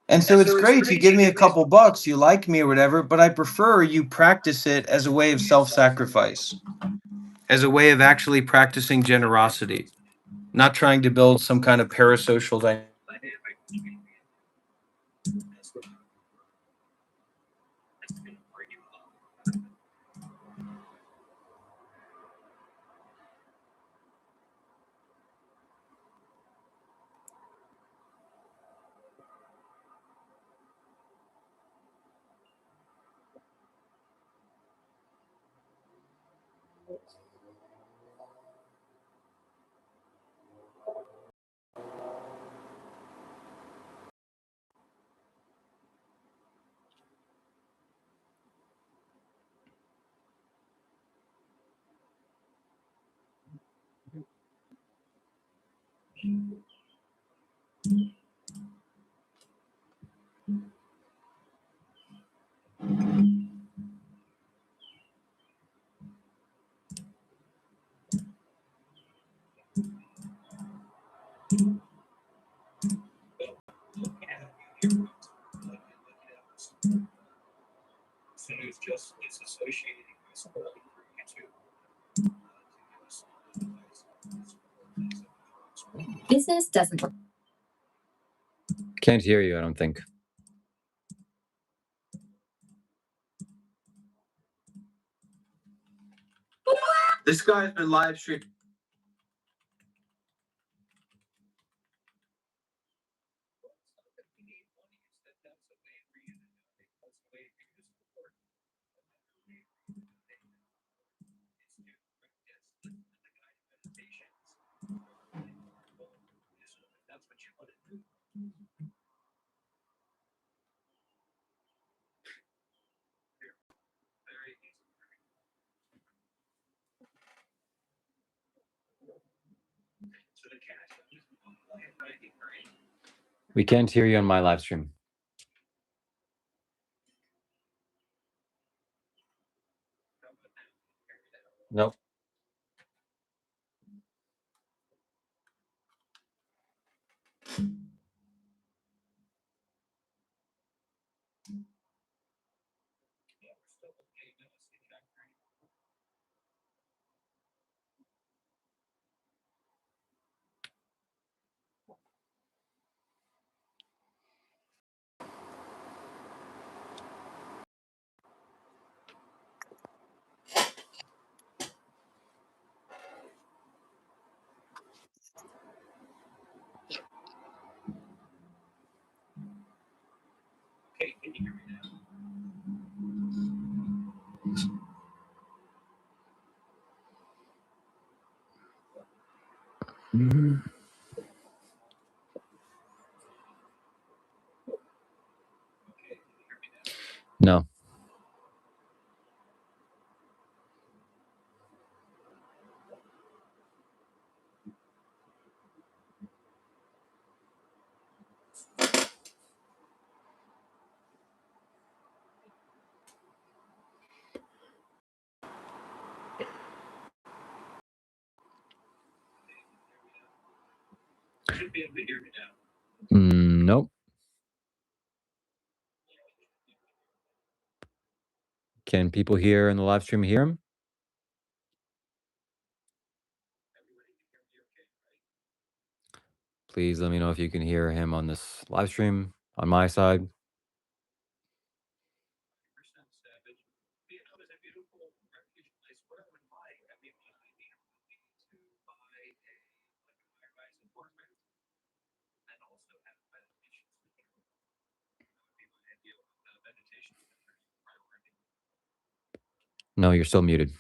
And so it's great. You give me a couple bucks, you like me or whatever, but I prefer you practice it as a way of self sacrifice, as a way of actually practicing generosity, not trying to build some kind of parasocial dynamic. Business doesn't work. Can't hear you, I don't think. This guy's been live streaming. We can't hear you on my live stream. Nope. No. Nope. Can people here in the live stream hear him? Please let me know if you can hear him on this live stream on my side. No, you're still muted.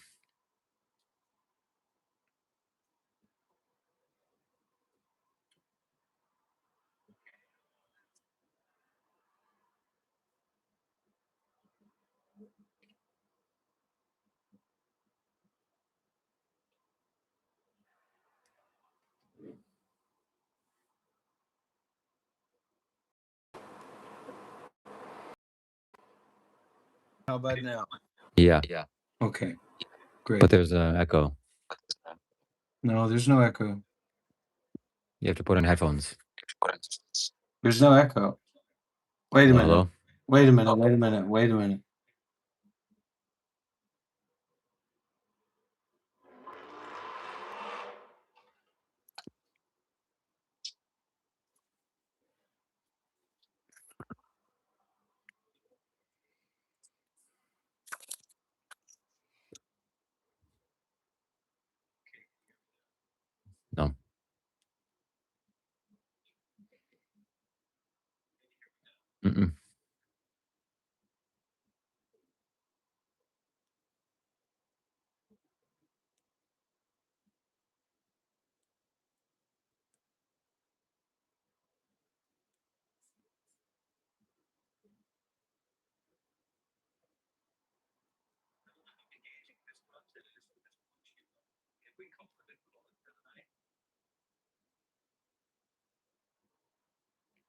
How about now? Yeah, Okay, great. but there's an echo. No, there's no echo. You have to put in headphones. There's no echo. Wait a Hello, minute. hello? Wait a minute. Wait a minute. Wait a minute. No. Mm-mm.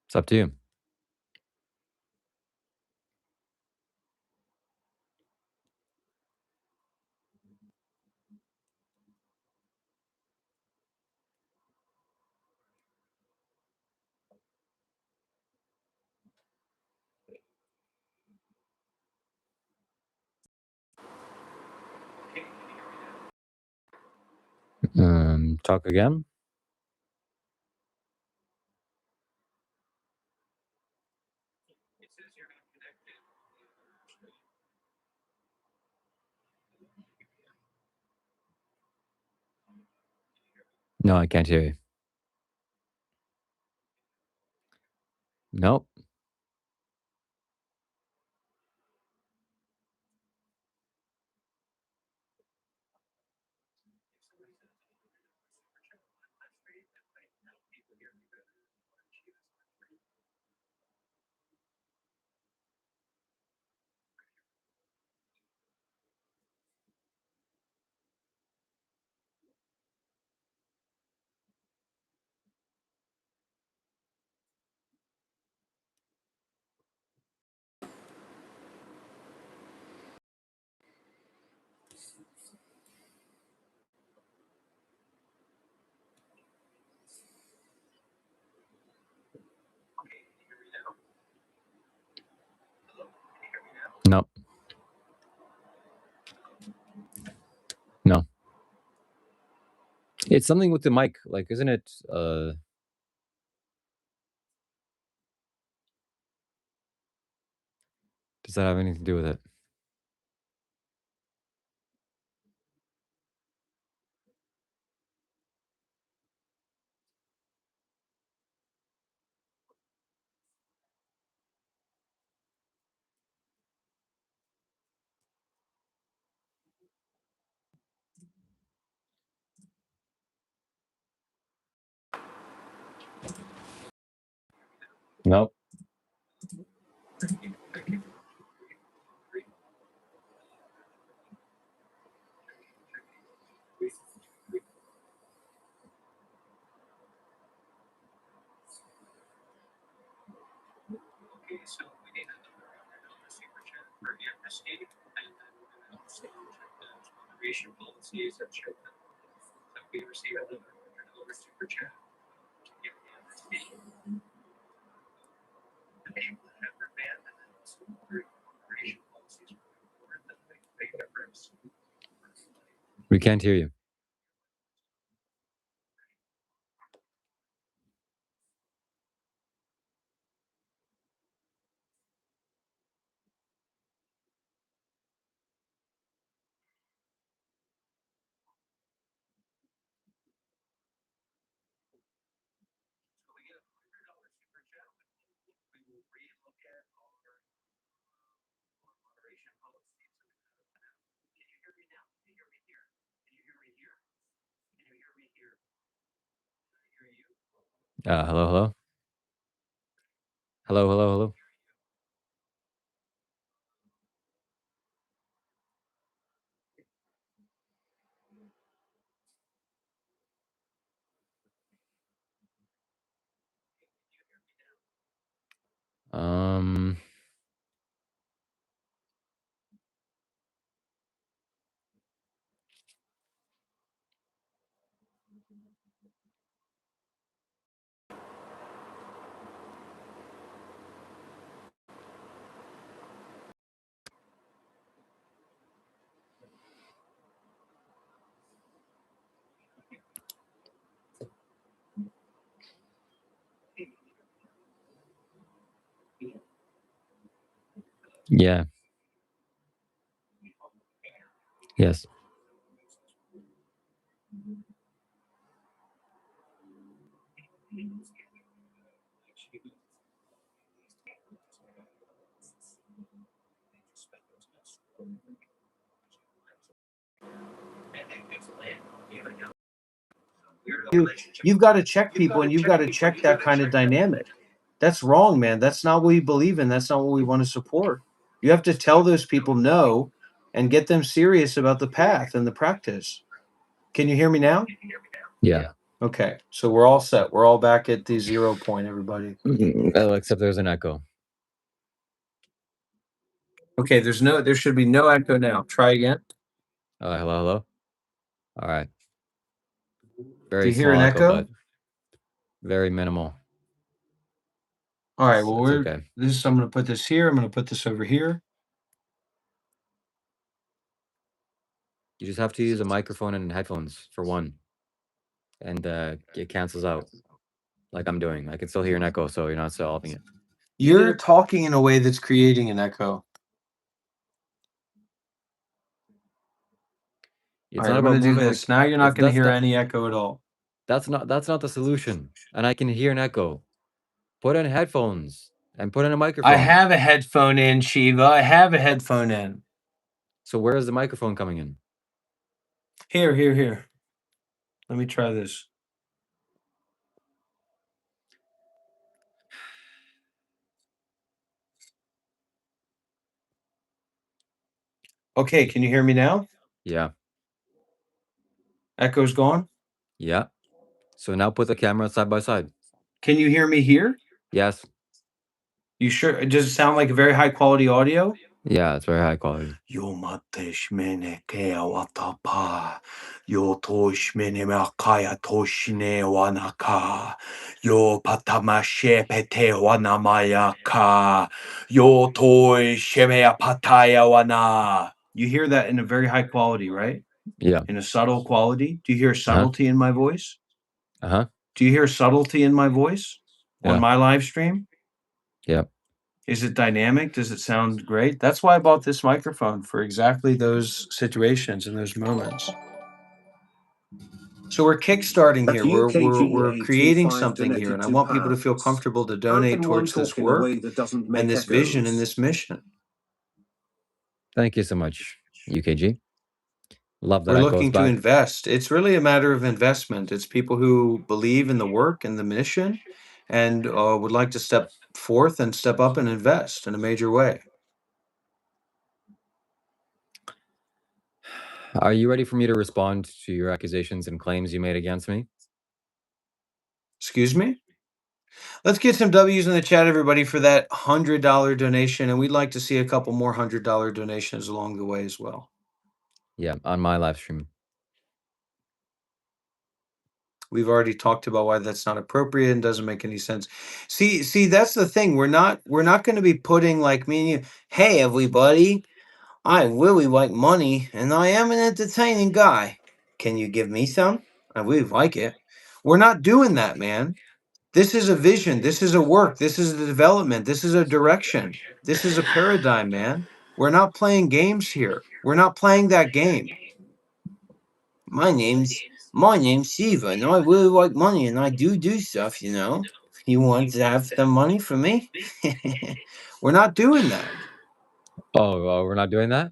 It's up to you. Talk again? No, I can't hear you. Nope. No. No. It's something with the mic. Like, isn't it? Does that have anything to do with it? Nope. We can't hear you. Hello, hello? Hello, hello, hello? Um, Yeah. Yes. You've got to check people, and you've got to check that kind of dynamic. That's wrong, man. That's not what we believe in. That's not what we want to support. You have to tell those people no and get them serious about the path and the practice. Can you hear me now? Yeah. Okay. So we're all set. We're all back at the 0 point, everybody. Oh, except there's an echo. Okay, there should be no echo now. Try again. Hello, hello. All right. Do Very you hear small an echo, echo? but very minimal. All right. Well, It's okay. I'm going to put this here. I'm going to put this over here. You just have to use a microphone and headphones for one, and it cancels out, like I'm doing. I can still hear an echo, so you're not solving it. You're talking in a way that's creating an echo. It's All right, not I'm about going to do moving. this. Now you're not it's- going to that's hear the- any echo at all. That's not the solution, and I can hear an echo. Put in headphones and put in a microphone. I have a headphone in, Shiva. I have a headphone in. So where is the microphone coming in? Here. Let me try this. Okay, can you hear me now? Yeah. Echo's gone. Yeah. So now put the camera side by side. Can you hear me here? Yes. You sure? Does it sound like a very high quality audio? Yeah, it's very high quality. Yo matesh mene ke awatapa. Yo tosh mene makaya toshine wanaka. Yo patamashe pete wanamayaka. Yo toy shemea pataya wana. You hear that in a very high quality, right? Yeah. In a subtle quality. Do you hear subtlety in my voice? Uh-huh. Do you hear subtlety in my voice on Yeah. my live stream? Yeah. Is it dynamic? Does it sound great? That's why I bought this microphone, for exactly those situations and those moments. So we're kickstarting here. We're creating something here, and I want people to feel comfortable to donate towards this work and this vision and this mission. Thank you so much, UKG. Love that We're echoes looking to back. invest. It's really a matter of investment. It's people who believe in the work and the mission and would like to step forth and step up and invest in a major way. Are you ready for me to respond to your accusations and claims you made against me? Excuse me? Let's get some W's in the chat, everybody, for that $100 donation. And we'd like to see a couple more $100 donations along the way as well. Yeah, on my live stream. We've already talked about why that's not appropriate and doesn't make any sense. See, that's the thing. We're not going to be putting like me and you, hey, everybody, I really like money and I am an entertaining guy. Can you give me some? I really like it. We're not doing that, man. This is a vision. This is a work. This is a development. This is a direction. This is a paradigm, man. We're not playing games here. We're not playing that game. My name's Shiva, and I really like money, and I do stuff. You want to have the money from me? We're not doing that. Oh, we're not doing that?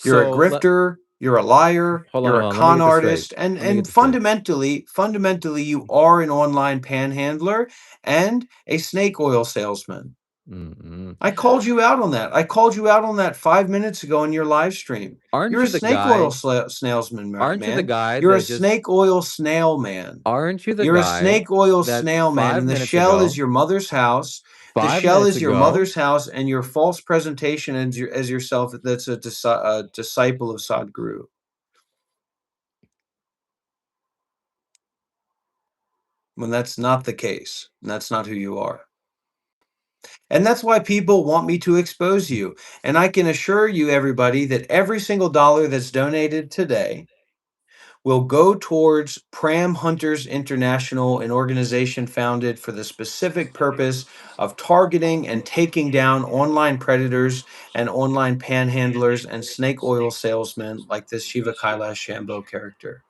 You're a So, grifter. You're a liar. Hold You're on, a let me con get this artist, straight. and Let me get and this straight. fundamentally, you are an online panhandler and a snake oil salesman. Mm-mm. I called you out on that. I called you out on that 5 minutes ago in your live stream. Aren't You're you a the snake guy? oil salesman, Aren't you the man. guy You're a that just? snake oil snail man. Aren't you the You're a guy snake oil that snail man, 5 and the minutes shell ago? is your mother's house. The 5 shell minutes is your ago. mother's house, and your false presentation as yourself. That's a disciple of Sadhguru. When that's not the case, and that's not who you are. And that's why people want me to expose you. And I can assure you, everybody, that every single dollar that's donated today will go towards Pram Hunters International, an organization founded for the specific purpose of targeting and taking down online predators and online panhandlers and snake oil salesmen like this Shiva Kailash Shambho character.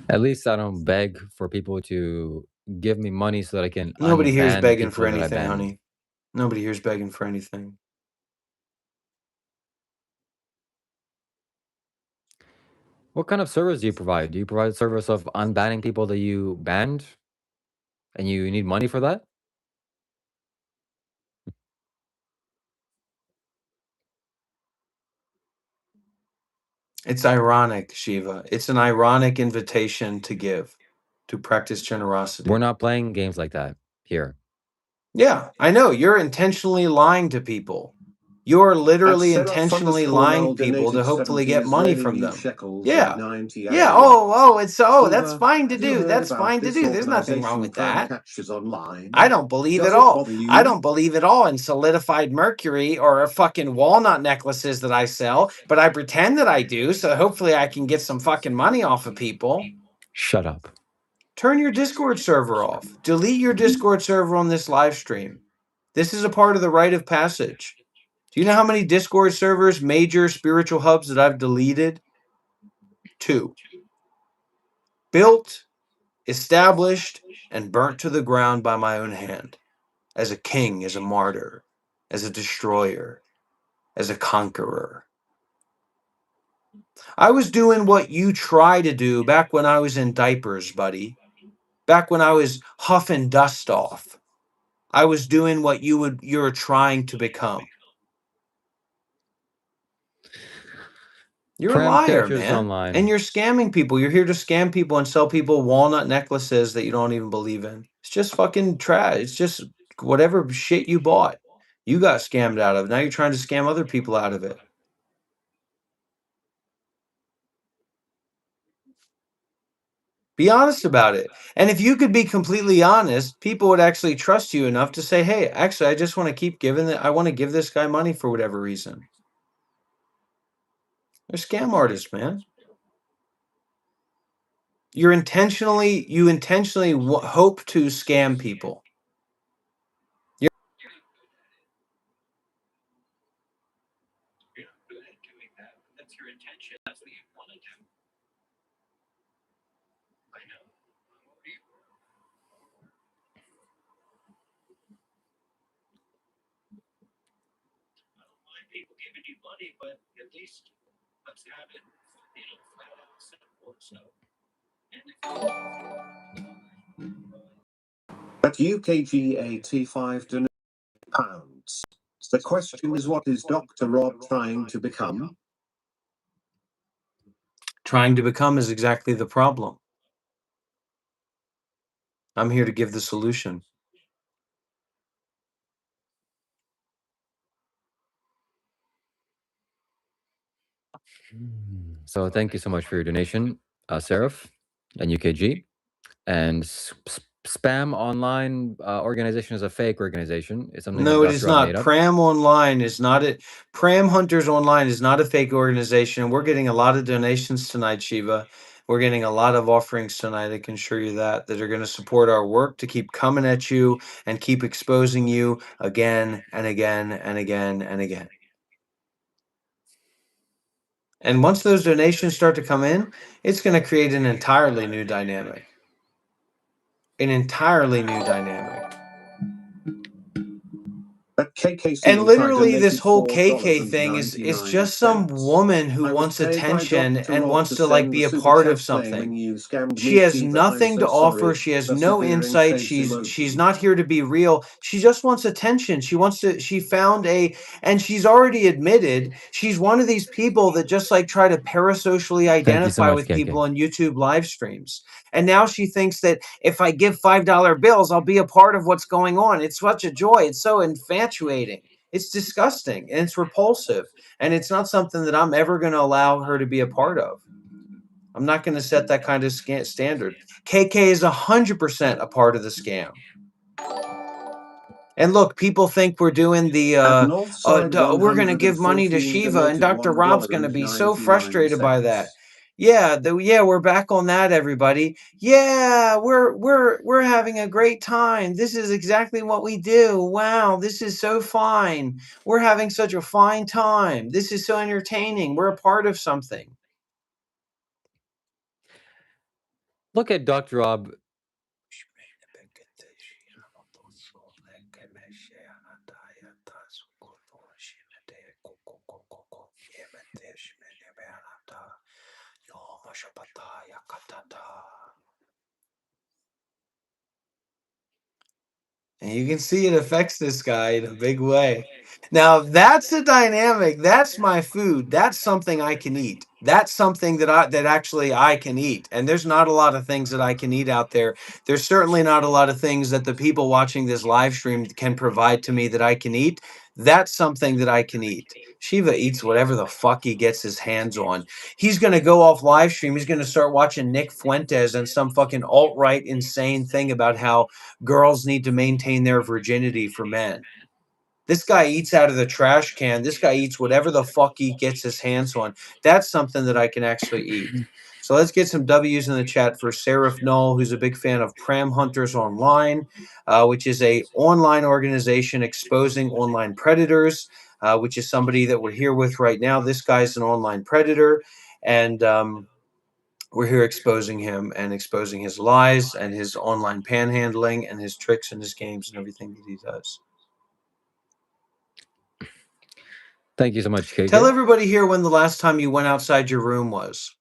At least I don't beg for people to give me money so that I can Nobody here's unban begging for people that I anything, banned. honey. Nobody here's begging for anything. What kind of service do you provide? Do you provide a service of unbanning people that you banned? And you need money for that? It's ironic, Shiva. It's an ironic invitation to give, to practice generosity. We're not playing games like that here. Yeah, I know. You're intentionally lying to people. You're literally At Seraph intentionally _ lying Mel to people to donated hopefully 70 get money Israeli from them. shekels Yeah. and 90 Yeah. Arab That's Shiva, fine to have you do. heard That's about fine to this do. There's nothing wrong organization with Crown that. Catchers Online? I don't believe Does at it all. bother you? I don't believe at all in solidified mercury or fucking walnut necklaces that I sell, but I pretend that I do, so hopefully I can get some fucking money off of people. Shut up. Turn your Discord server off. Delete your Discord server on this live stream. This is a part of the rite of passage. Do you know how many Discord servers, major spiritual hubs that I've deleted? 2. Built, established, and burnt to the ground by my own hand. As a king, as a martyr, as a destroyer, as a conqueror. I was doing what you try to do back when I was in diapers, buddy. Back when I was huffing dust off. I was doing what you're trying to become. You're a Pram liar, Catchers man. Online. And you're scamming people. You're here to scam people and sell people walnut necklaces that you don't even believe in. It's just fucking trash. It's just whatever shit you bought. You got scammed out of. Now you're trying to scam other people out of it. Be honest about it. And if you could be completely honest, people would actually trust you enough to say, hey, actually, I just want to keep giving it. I want to give this guy money for whatever reason. They're scam artists, man. You intentionally hope to scam people. That's your intention. That's what you want to do. I know. I don't mind people giving you money, but at least let's have it, flat out simple. So. At UKG85 donated pounds. The question is, what is Dr. Rob trying to become? Trying to become is exactly the problem. I'm here to give the solution. So thank you so much for your donation, Seraph and UKG. And Spam Online organization is a fake organization. It's something No, that it is Dr. Rob not. made up. Pram Online is not it. Pram Hunters Online is not a fake organization. We're getting a lot of donations tonight, Shiva. We're getting a lot of offerings tonight. I can assure you that are going to support our work to keep coming at you and keep exposing you again and again and again and again. And once those donations start to come in, it's going to create an entirely new dynamic. An entirely new dynamic. At KKC And literally, this whole donated KK thing is just some $4.99. woman who I was wants paid by attention Dr. and Rob wants to to like send be the a super part chat of claiming something. you scammed She me, has Shiva. I'm nothing so to offer. sorry. She has no Persevering insight. face She's emoji. not here to be real. She just wants attention. She found and she's already admitted she's one of these people that just like try to parasocially identify much, with KK. people on YouTube live streams. And now she thinks that if I give $5 bills, I'll be a part of what's going on. It's such a joy. It's so infatuating. It's disgusting and it's repulsive. And it's not something that I'm ever going to allow her to be a part of. I'm not going to set that kind of standard. KK is 100% a part of the scam. And look, people think we're doing the At Northside we're going to give money to 114 Shiva, and donated Dr. Rob's going to be so frustrated by that. $1.99. Yeah, we're back on that, everybody. Yeah, we're having a great time. This is exactly what we do. Wow, this is so fine. We're having such a fine time. This is so entertaining. We're a part of something. Look at Dr. Rob. And you can see it affects this guy in a big way. Now that's a dynamic. That's my food. That's something I can eat. That's something that actually I can eat. And there's not a lot of things that I can eat out there. There's certainly not a lot of things that the people watching this live stream can provide to me that I can eat. That's something that I can eat. Shiva eats whatever the fuck he gets his hands on. He's going to go off live stream. He's going to start watching Nick Fuentes and some fucking alt-right insane thing about how girls need to maintain their virginity for men. This guy eats out of the trash can. This guy eats whatever the fuck he gets his hands on. That's something that I can actually eat. So let's get some W's in the chat for Seraph Null, who's a big fan of Pram Hunters Online, which is a online organization exposing online predators, which is somebody that we're here with right now. This guy's an online predator, and we're here exposing him and exposing his lies and his online panhandling and his tricks and his games and everything that he does. Thank you so much, KJ. Tell everybody here when the last time you went outside your room was.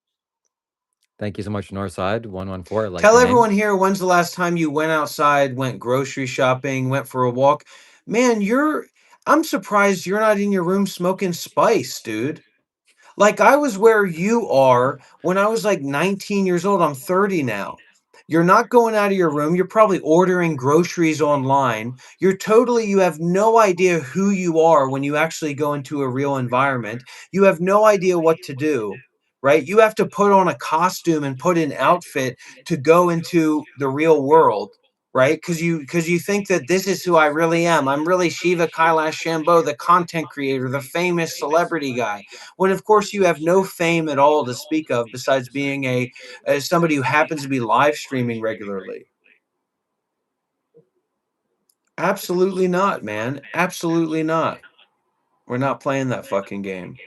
Thank you so much, Northside 114. Like Tell the name. everyone here when's the last time you went outside, went grocery shopping, went for a walk. Man, I'm surprised you're not in your room smoking spice, dude. Like I was where you are when I was like 19 years old. I'm 30 now. You're not going out of your room. You're probably ordering groceries online. You have no idea who you are when you actually go into a real environment. You have no idea what to do, right? You have to put on a costume and put an outfit to go into the real world, right? Because you think that this is who I really am. I'm really Shiva Kailash Shambho, the content creator, the famous celebrity guy. When of course you have no fame at all to speak of besides being as somebody who happens to be live streaming regularly. Absolutely not, man. Absolutely not. We're not playing that fucking game.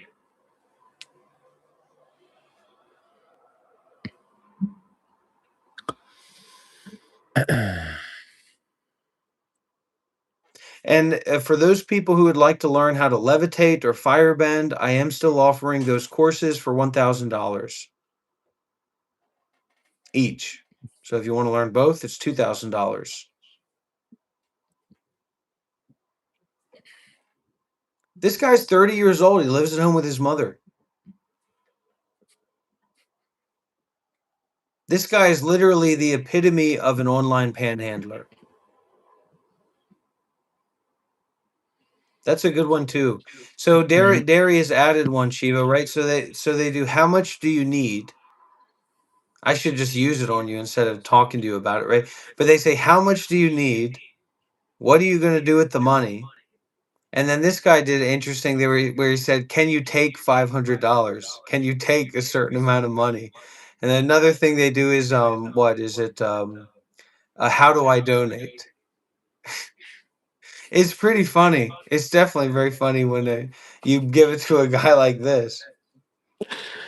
And for those people who would like to learn how to levitate or firebend, I am still offering those courses for $1,000 each. So if you want to learn both, it's $2,000. This guy's 30 years old. He lives at home with his mother. This guy is literally the epitome of an online panhandler. That's a good one too. So Darius added one, Shiva, right? So they do how much do you need? I should just use it on you instead of talking to you about it, right? But they say, how much do you need? What are you going to do with the money? And then this guy did interesting there where he said, can you take $500? Can you take a certain amount of money? And then another thing they do is what is it? How do I donate? It's pretty funny. It's definitely very funny when you give it to a guy like this.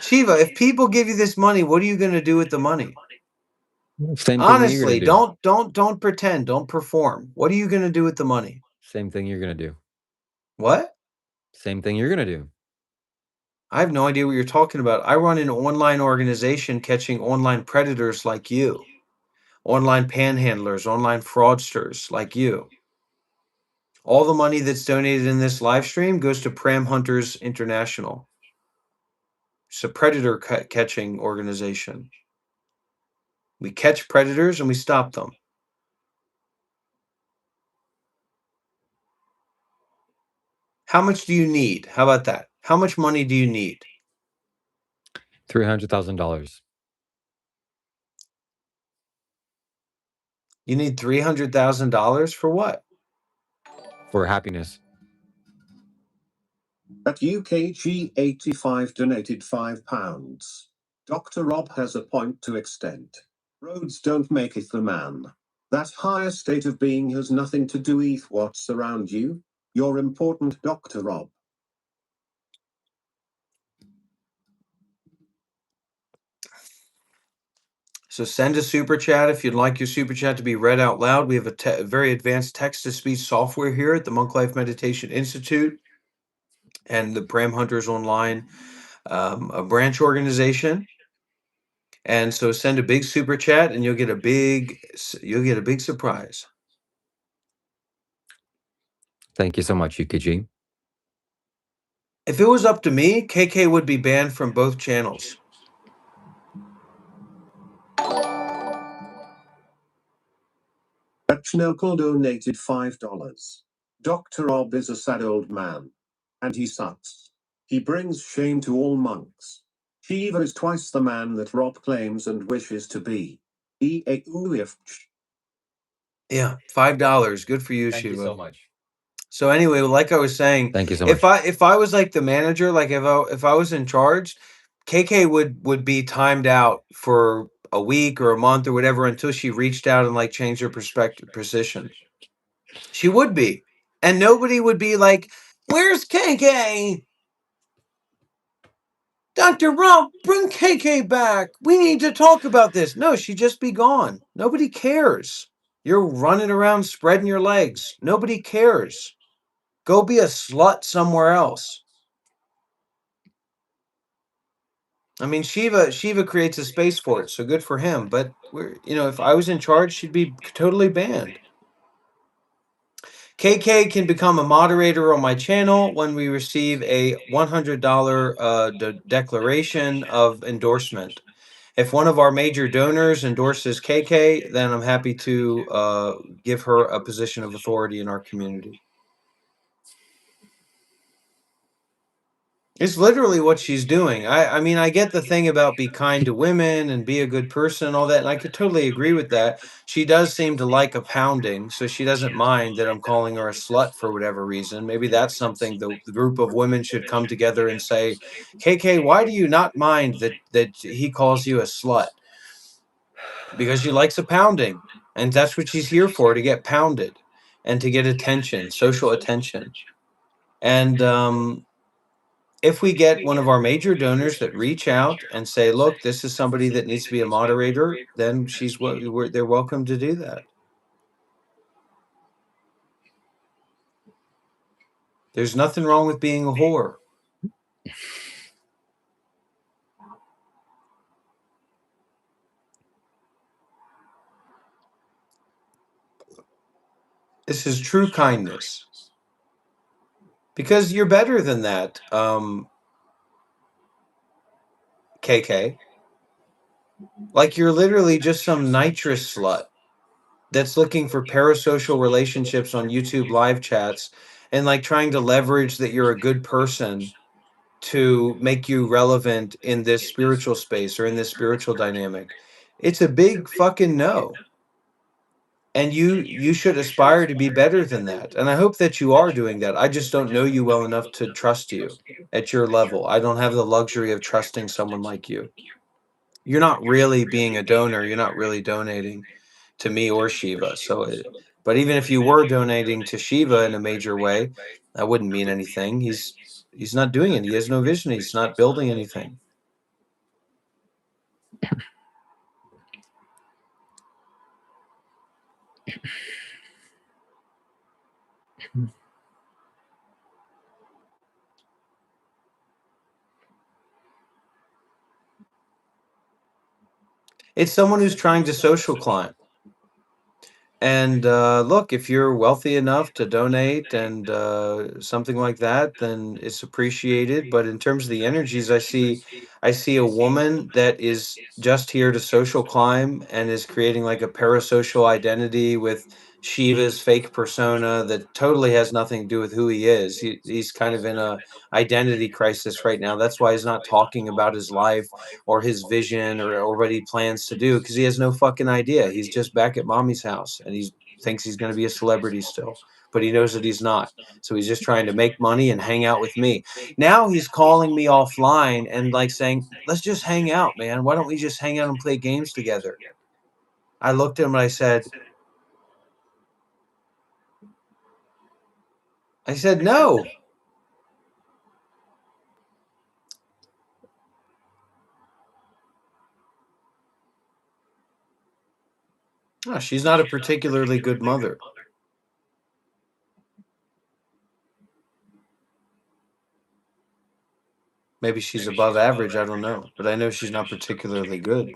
Shiva, if people give you this money, what are you going to do with the money? Same thing Honestly, you're gonna do. don't pretend, don't perform. What are you going to do with the money? Same thing you're gonna do. What? Same thing you're gonna do. I have no idea what you're talking about. I run an online organization catching online predators like you, online panhandlers, online fraudsters like you. All the money that's donated in this live stream goes to Pram Hunters International. It's a predator catching organization. We catch predators and we stop them. How much do you need? How about that? How much money do you need? $300,000. You need $300,000 for what? for happiness. At UKG85 donated £5. Dr. Rob has a point to extent. Roads don't make it the man. That higher state of being has nothing to do with what's around you. You're important, Dr. Rob. So send a super chat if you'd like your super chat to be read out loud. We have a very advanced text-to-speech software here at the Monk Life Meditation Institute and the Pram Hunters Online, a branch organization. And so send a big super chat, and you'll get a big surprise. Thank you so much, UKG. If it was up to me, KK would be banned from both channels. Echnelko donated $5. Dr. Rob is a sad old man. And he sucks. He brings shame to all monks. Shiva is twice the man that Rob claims and wishes to be. Yeah, $5. Good for you, Thank Shiva. you so much. So anyway, like I was saying, Thank you so much. if I was like the manager, like if I was in charge, KK would be timed out for a week or a month or whatever until she reached out and like changed her position. She would be, and nobody would be like, "Where's KK? Dr. Rob, bring KK back. We need to talk about this." No, she'd just be gone. Nobody cares. You're running around spreading your legs. Nobody cares. Go be a slut somewhere else. I mean, Shiva creates a space for it, so good for him. But if I was in charge, she'd be totally banned. KK can become a moderator on my channel when we receive a $100 declaration of endorsement. If one of our major donors endorses KK, then I'm happy to give her a position of authority in our community. It's literally what she's doing. I mean, I get the thing about be kind to women and be a good person and all that, and I could totally agree with that. She does seem to like a pounding, so she doesn't mind that I'm calling her a slut for whatever reason. Maybe that's something the group of women should come together and say, KK, why do you not mind that he calls you a slut? Because she likes a pounding, and that's what she's here for, to get pounded and to get attention, social attention. And if we get one of our major donors that reach out and say, look, this is somebody that needs to be a moderator, then they're welcome to do that. There's nothing wrong with being a whore. This is true kindness. Because you're better than that, KK. Like, you're literally just some nitrous slut that's looking for parasocial relationships on YouTube live chats and like trying to leverage that you're a good person to make you relevant in this spiritual space or in this spiritual dynamic. It's a big fucking no. And you should aspire to be better than that. And I hope that you are doing that. I just don't know you well enough to trust you at your level. I don't have the luxury of trusting someone like you. You're not really being a donor. You're not really donating to me or Shiva. But even if you were donating to Shiva in a major way, that wouldn't mean anything. He's not doing it. He has no vision. He's not building anything. It's someone who's trying to social climb. And look, if you're wealthy enough to donate and something like that, then it's appreciated. But in terms of the energies, I see a woman that is just here to social climb and is creating like a parasocial identity with Shiva's fake persona that totally has nothing to do with who he is. He's kind of in a identity crisis right now. That's why he's not talking about his life or his vision or what he plans to do, because he has no fucking idea. He's just back at mommy's house and he thinks he's going to be a celebrity still. but he knows that he's not. So he's just trying to make money and hang out with me. Now he's calling me offline and like saying, let's just hang out, man. Why don't we just hang out and play games together? I looked at him and I said, no. Oh, she's not a particularly good mother. Maybe she's above average. I don't know. But I know she's not particularly good.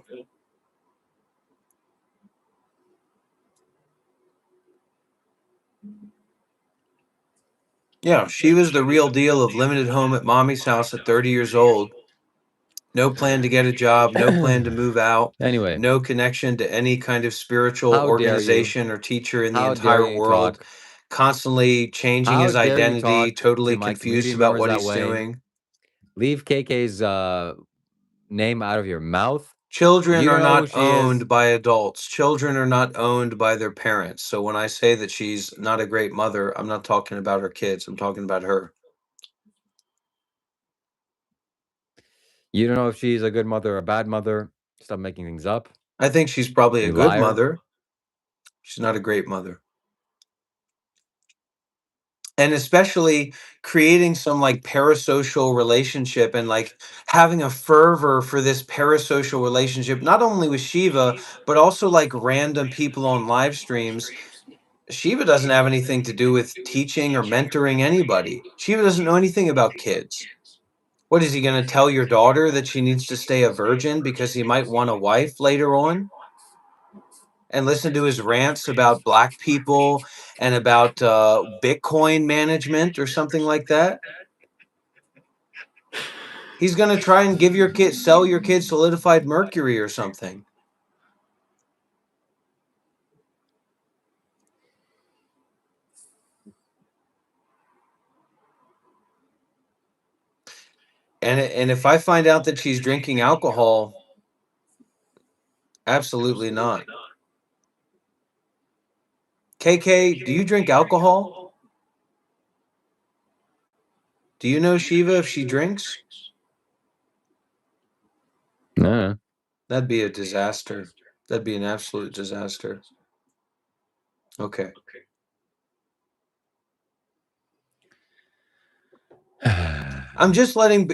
Yeah, she was the real deal of limited home at mommy's house at 30 years old. No plan to get a job, no plan to move out. Anyway, No connection to any kind of spiritual How dare you. organization or teacher in the How entire dare you world. talk. Constantly changing How his dare you identity, talk totally to my confused community about members what that he's way. doing. Leave KK's name out of your mouth. Children You are know who not she is. owned by adults. Children are not owned by their parents. So when I say that she's not a great mother, I'm not talking about her kids. I'm talking about her. You don't know if she's a good mother or a bad mother. Stop making things up. I think she's probably a You good liar. mother. She's not a great mother. And especially creating some like parasocial relationship and like having a fervor for this parasocial relationship, not only with Shiva, but also like random people on live streams. Shiva doesn't have anything to do with teaching or mentoring anybody. Shiva doesn't know anything about kids. What is he going to tell your daughter that she needs to stay a virgin because he might want a wife later on? And listen to his rants about black people and about Bitcoin management or something like that. He's going to try and give your kid, sell your kid solidified mercury or something. And if I find out that she's drinking alcohol, absolutely not. KK, do you drink alcohol? Do you know Shiva if she drinks? No. That'd be a disaster. That'd be an absolute disaster. Okay. I'm just letting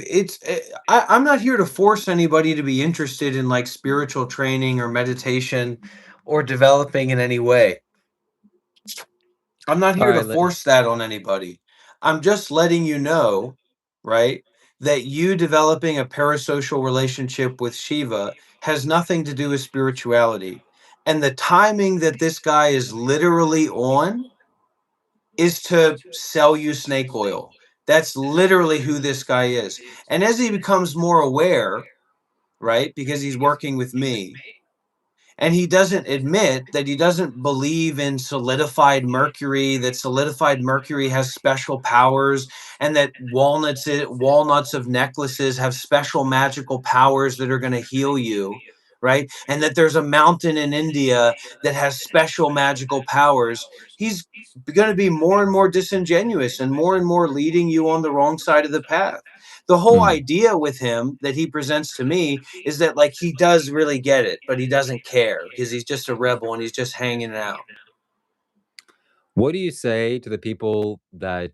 I'm not here to force anybody to be interested in like spiritual training or meditation or developing in any way. I'm not here to force that on anybody. I'm just letting you know, right, that you developing a parasocial relationship with Shiva has nothing to do with spirituality. And the timing that this guy is literally on is to sell you snake oil. That's literally who this guy is. And as he becomes more aware, right, because he's working with me, and he doesn't admit that he doesn't believe in solidified mercury, that solidified mercury has special powers, and that walnuts of necklaces have special magical powers that are going to heal you, right? And that there's a mountain in India that has special magical powers. He's going to be more and more disingenuous and more leading you on the wrong side of the path. The whole idea with him that he presents to me is that like he does really get it, but he doesn't care because he's just a rebel and he's just hanging out. What do you say to the people that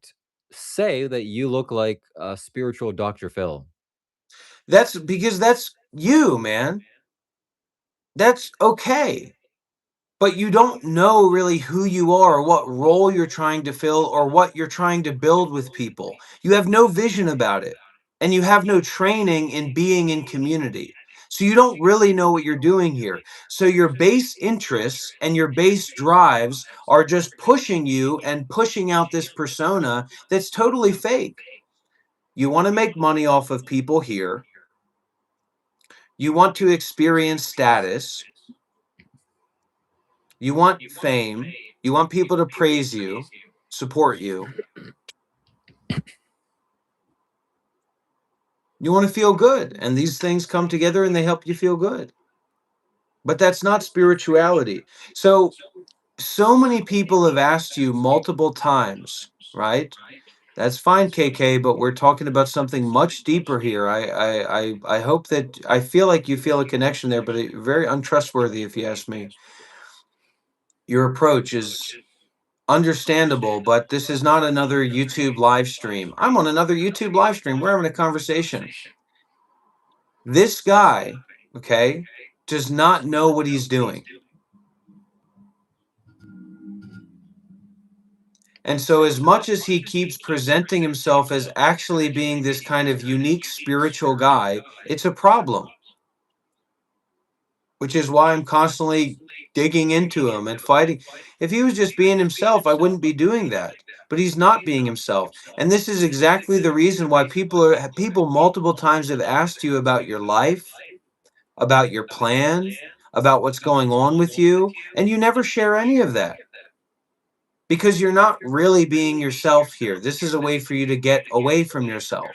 say that you look like a spiritual Dr. Phil? That's because that's you, man. That's okay. But you don't know really who you are or what role you're trying to fill or what you're trying to build with people. You have no vision about it. And you have no training in being in community. So you don't really know what you're doing here. So your base interests and your base drives are just pushing you and pushing out this persona that's totally fake. You want to make money off of people here. You want to experience status. You want fame. You want people to praise you, support you. You want to feel good. And these things come together and they help you feel good. But that's not spirituality. So so many people have asked you multiple times, right? That's fine, KK, but we're talking about something much deeper here. I hope that I feel like you feel a connection there, but very untrustworthy, if you ask me. Your approach is understandable, but this is not another YouTube live stream. I'm on another YouTube live stream. We're having a conversation. This guy, okay, does not know what he's doing. And so, as much as he keeps presenting himself as actually being this kind of unique spiritual guy, it's a problem, which is why I'm constantly digging into him and fighting. If he was just being himself, I wouldn't be doing that. But he's not being himself. And this is exactly the reason why people multiple times have asked you about your life, about your plan, about what's going on with you, and you never share any of that. Because you're not really being yourself here. This is a way for you to get away from yourself,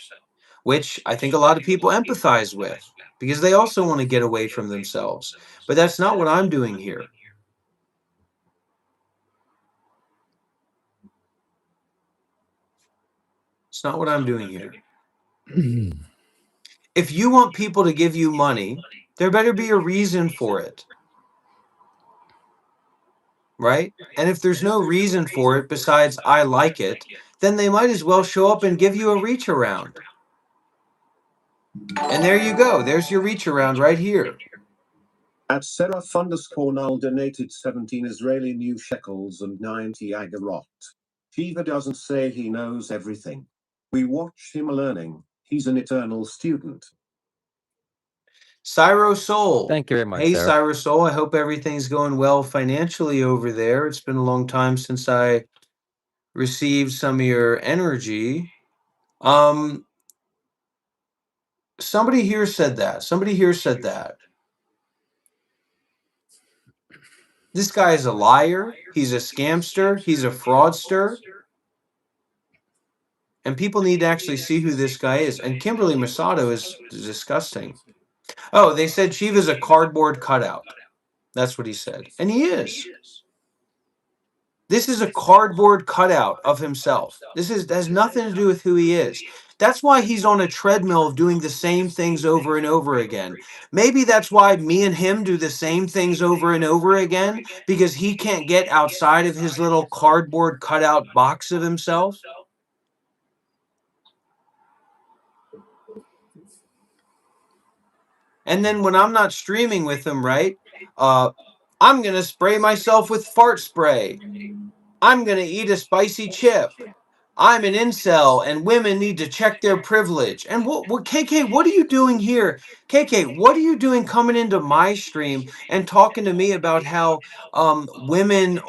which I think a lot of people empathize with because they also want to get away from themselves. But that's not what I'm doing here. It's not what I'm doing here. If you want people to give you money, there better be a reason for it. Right? And if there's no reason for it besides I like it, then they might as well show up and give you a reach around. And there you go. There's your reach around right here. At Seraph_Null donated 17 Israeli new shekels and 90 agarot. Shiva doesn't say he knows everything. We watch him learning. He's an eternal student. Cyro Soul. Thank you very much, Hey, Sarah. Cyro Soul. I hope everything's going well financially over there. It's been a long time since I received some of your energy. Somebody here said that. Somebody here said that. This guy is a liar. He's a scamster. He's a fraudster. And people need to actually see who this guy is. And Kimberly Masato is disgusting. Oh, they said Shiva's a cardboard cutout. That's what he said. And he is. This is a cardboard cutout of himself. This has nothing to do with who he is. That's why he's on a treadmill of doing the same things over and over again. Maybe that's why me and him do the same things over and over again, because he can't get outside of his little cardboard cutout box of himself. And then when I'm not streaming with him, right, I'm going to spray myself with fart spray. I'm going to eat a spicy chip. I'm an incel and women need to check their privilege. And what KK, what are you doing here? KK, what are you doing coming into my stream and talking to me about how women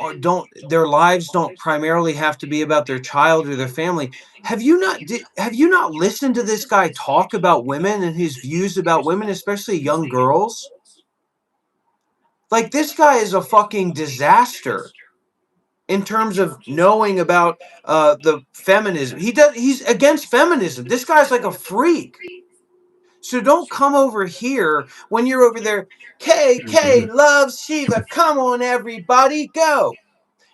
their lives don't primarily have to be about their child or their family? Have you not listened to this guy talk about women and his views about women, especially young girls? Like, this guy is a fucking disaster in terms of knowing about the feminism. He's against feminism. This guy's like a freak. So don't come over here when you're over there. KK loves Shiva. Come on, everybody, go.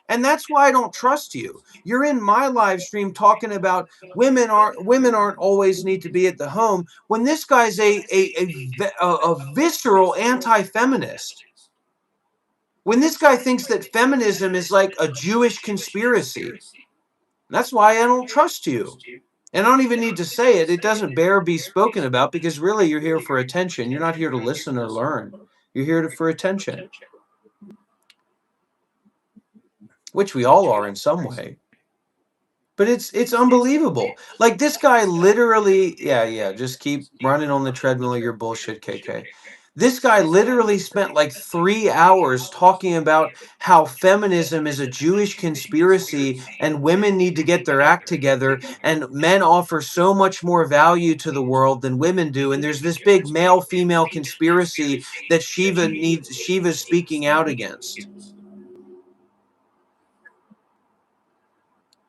And that's why I don't trust you. You're in my live stream talking about women aren't always need to be at the home, when this guy's a visceral anti-feminist. When this guy thinks that feminism is like a Jewish conspiracy. That's why I don't trust you. And I don't even need to say it. It doesn't bear be spoken about, because really you're here for attention. You're not here to listen or learn. You're here for attention. Which we all are in some way. But it's unbelievable. Like, this guy literally, yeah, just keep running on the treadmill of your bullshit, KK. This guy literally spent like 3 hours talking about how feminism is a Jewish conspiracy and women need to get their act together and men offer so much more value to the world than women do. And there's this big male-female conspiracy that Shiva's speaking out against.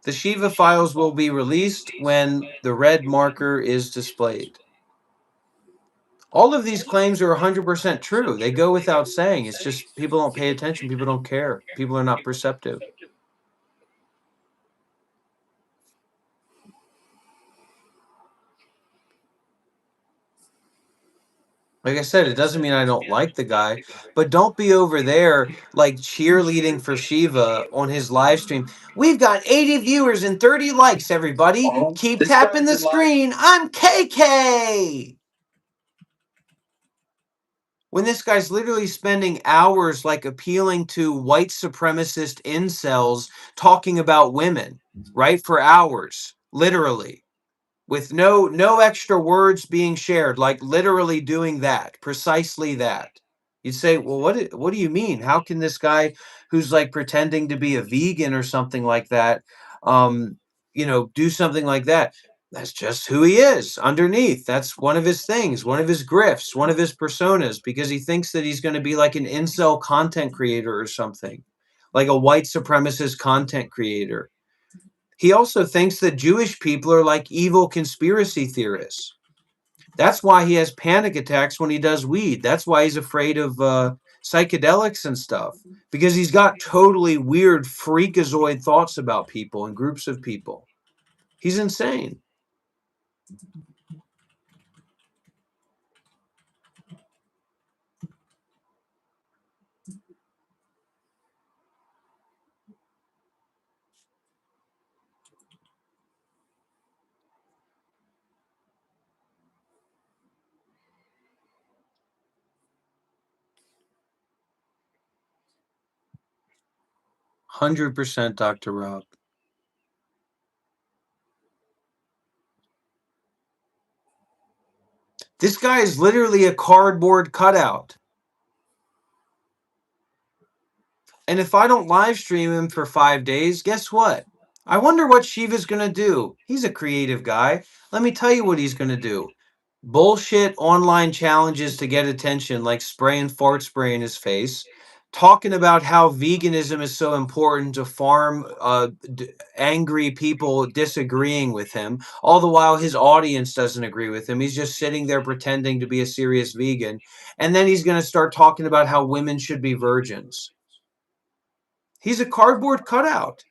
The Shiva files will be released when the red marker is displayed. All of these claims are 100% true. They go without saying. It's just people don't pay attention. People don't care. People are not perceptive. Like I said, it doesn't mean I don't like the guy, but don't be over there like cheerleading for Shiva on his live stream. We've got 80 viewers and 30 likes, everybody. Keep tapping the screen. I'm KK. When this guy's literally spending hours like appealing to white supremacist incels talking about women, right? For hours, literally. With no extra words being shared, like literally doing that, precisely that. You'd say, well, what do you mean? How can this guy who's like pretending to be a vegan or something like that, do something like that? That's just who he is underneath. That's one of his things, one of his grifts, one of his personas, because he thinks that he's going to be like an incel content creator or something, like a white supremacist content creator. He also thinks that Jewish people are like evil conspiracy theorists. That's why he has panic attacks when he does weed. That's why he's afraid of psychedelics and stuff, because he's got totally weird freakazoid thoughts about people and groups of people. He's insane. %, Dr. Rob. This guy is literally a cardboard cutout. And if I don't live stream him for 5 days, guess what? I wonder what Shiva's going to do. He's a creative guy. Let me tell you what he's going to do. Bullshit online challenges to get attention, like spraying fart spray in his face, talking about how veganism is so important to farm angry people disagreeing with him, all the while his audience doesn't agree with him. He's just sitting there pretending to be a serious vegan. And then he's going to start talking about how women should be virgins. He's a cardboard cutout.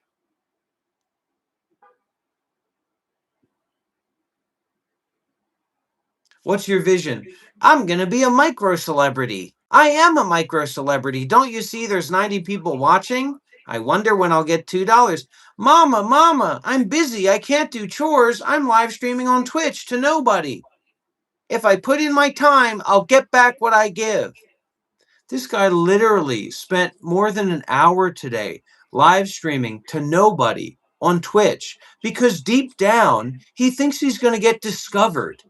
What's your vision? I'm going to be a micro celebrity. I am a micro celebrity. Don't you see there's 90 people watching? I wonder when I'll get $2. Mama, I'm busy. I can't do chores. I'm live streaming on Twitch to nobody. If I put in my time, I'll get back what I give. This guy literally spent more than an hour today live streaming to nobody on Twitch because deep down, he thinks he's going to get discovered.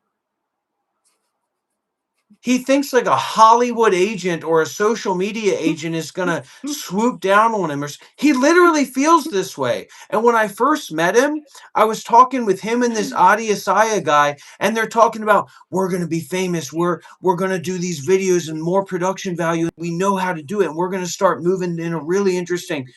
He thinks like a Hollywood agent or a social media agent is going to swoop down on him. He literally feels this way. And when I first met him, I was talking with him and this Adi Asaya guy, and they're talking about, we're going to be famous. We're going to do these videos and more production value. We know how to do it. And we're going to start moving in a really interesting,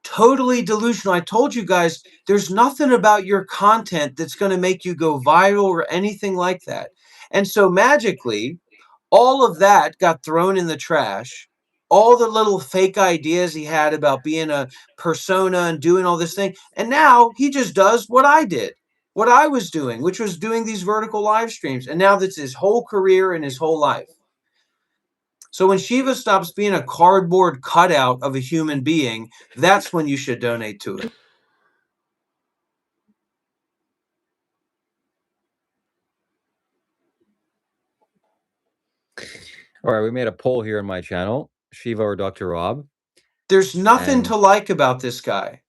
totally delusional. I told you guys, there's nothing about your content that's going to make you go viral or anything like that. And so magically, all of that got thrown in the trash. All the little fake ideas he had about being a persona and doing all this thing. And now he just does what I did, what I was doing, which was doing these vertical live streams. And now that's his whole career and his whole life. So when Shiva stops being a cardboard cutout of a human being, that's when you should donate to it. All right, we made a poll here on my channel, Shiva or Dr. Rob. There's nothing to like about this guy.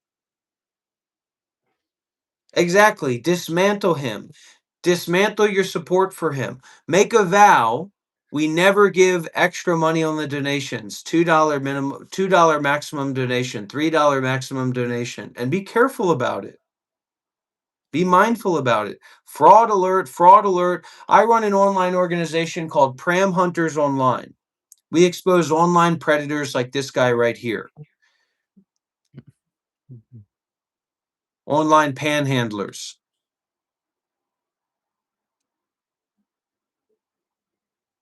Exactly. Dismantle him. Dismantle your support for him. Make a vow. We never give extra money on the donations. $2 minimum, $2 maximum donation, $3 maximum donation. And be careful about it. Be mindful about it. Fraud alert, fraud alert. I run an online organization called Pram Hunters Online. We expose online predators like this guy right here. Online panhandlers.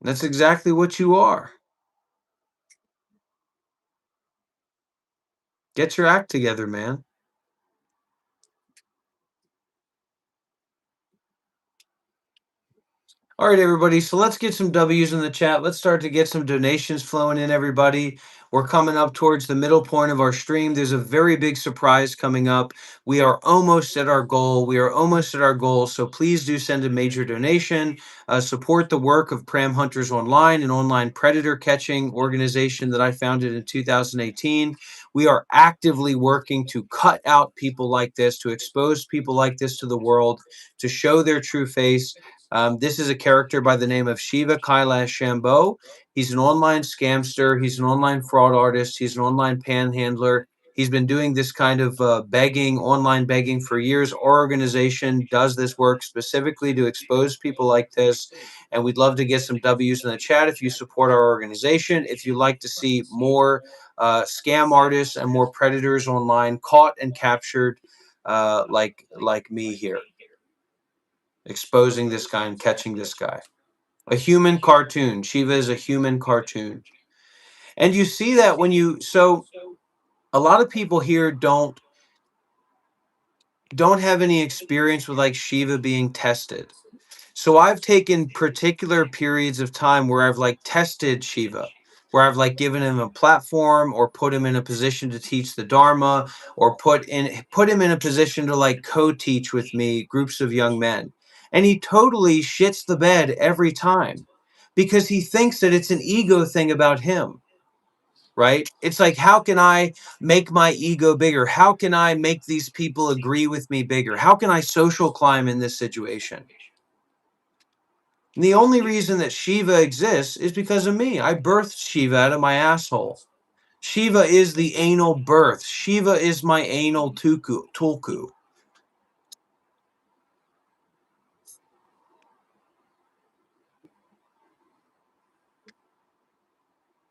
That's exactly what you are. Get your act together, man. All right, everybody. So let's get some W's in the chat. Let's start to get some donations flowing in, everybody. We're coming up towards the middle point of our stream. There's a very big surprise coming up. We are almost at our goal. We are almost at our goal. So please do send a major donation. Support the work of Pram Hunters Online, an online predator catching organization that I founded in 2018. We are actively working to cut out people like this, to expose people like this to the world, to show their true face. This is a character by the name of Shiva Kailash Shambho. He's an online scamster. He's an online fraud artist. He's an online panhandler. He's been doing this kind of begging, online begging for years. Our organization does this work specifically to expose people like this. And we'd love to get some W's in the chat if you support our organization. If you'd like to see more scam artists and more predators online caught and captured like me here, exposing this guy and catching this guy. A human cartoon. Shiva is a human cartoon. And you see that when so a lot of people here don't have any experience with like Shiva being tested. So I've taken particular periods of time where I've like tested Shiva, where I've like given him a platform or put him in a position to teach the Dharma, or put him in a position to like co-teach with me groups of young men. And he totally shits the bed every time because he thinks that it's an ego thing about him. Right? It's like, how can I make my ego bigger? How can I make these people agree with me bigger? How can I social climb in this situation? And the only reason that Shiva exists is because of me. I birthed Shiva out of my asshole. Shiva is the anal birth. Shiva is my anal tulku.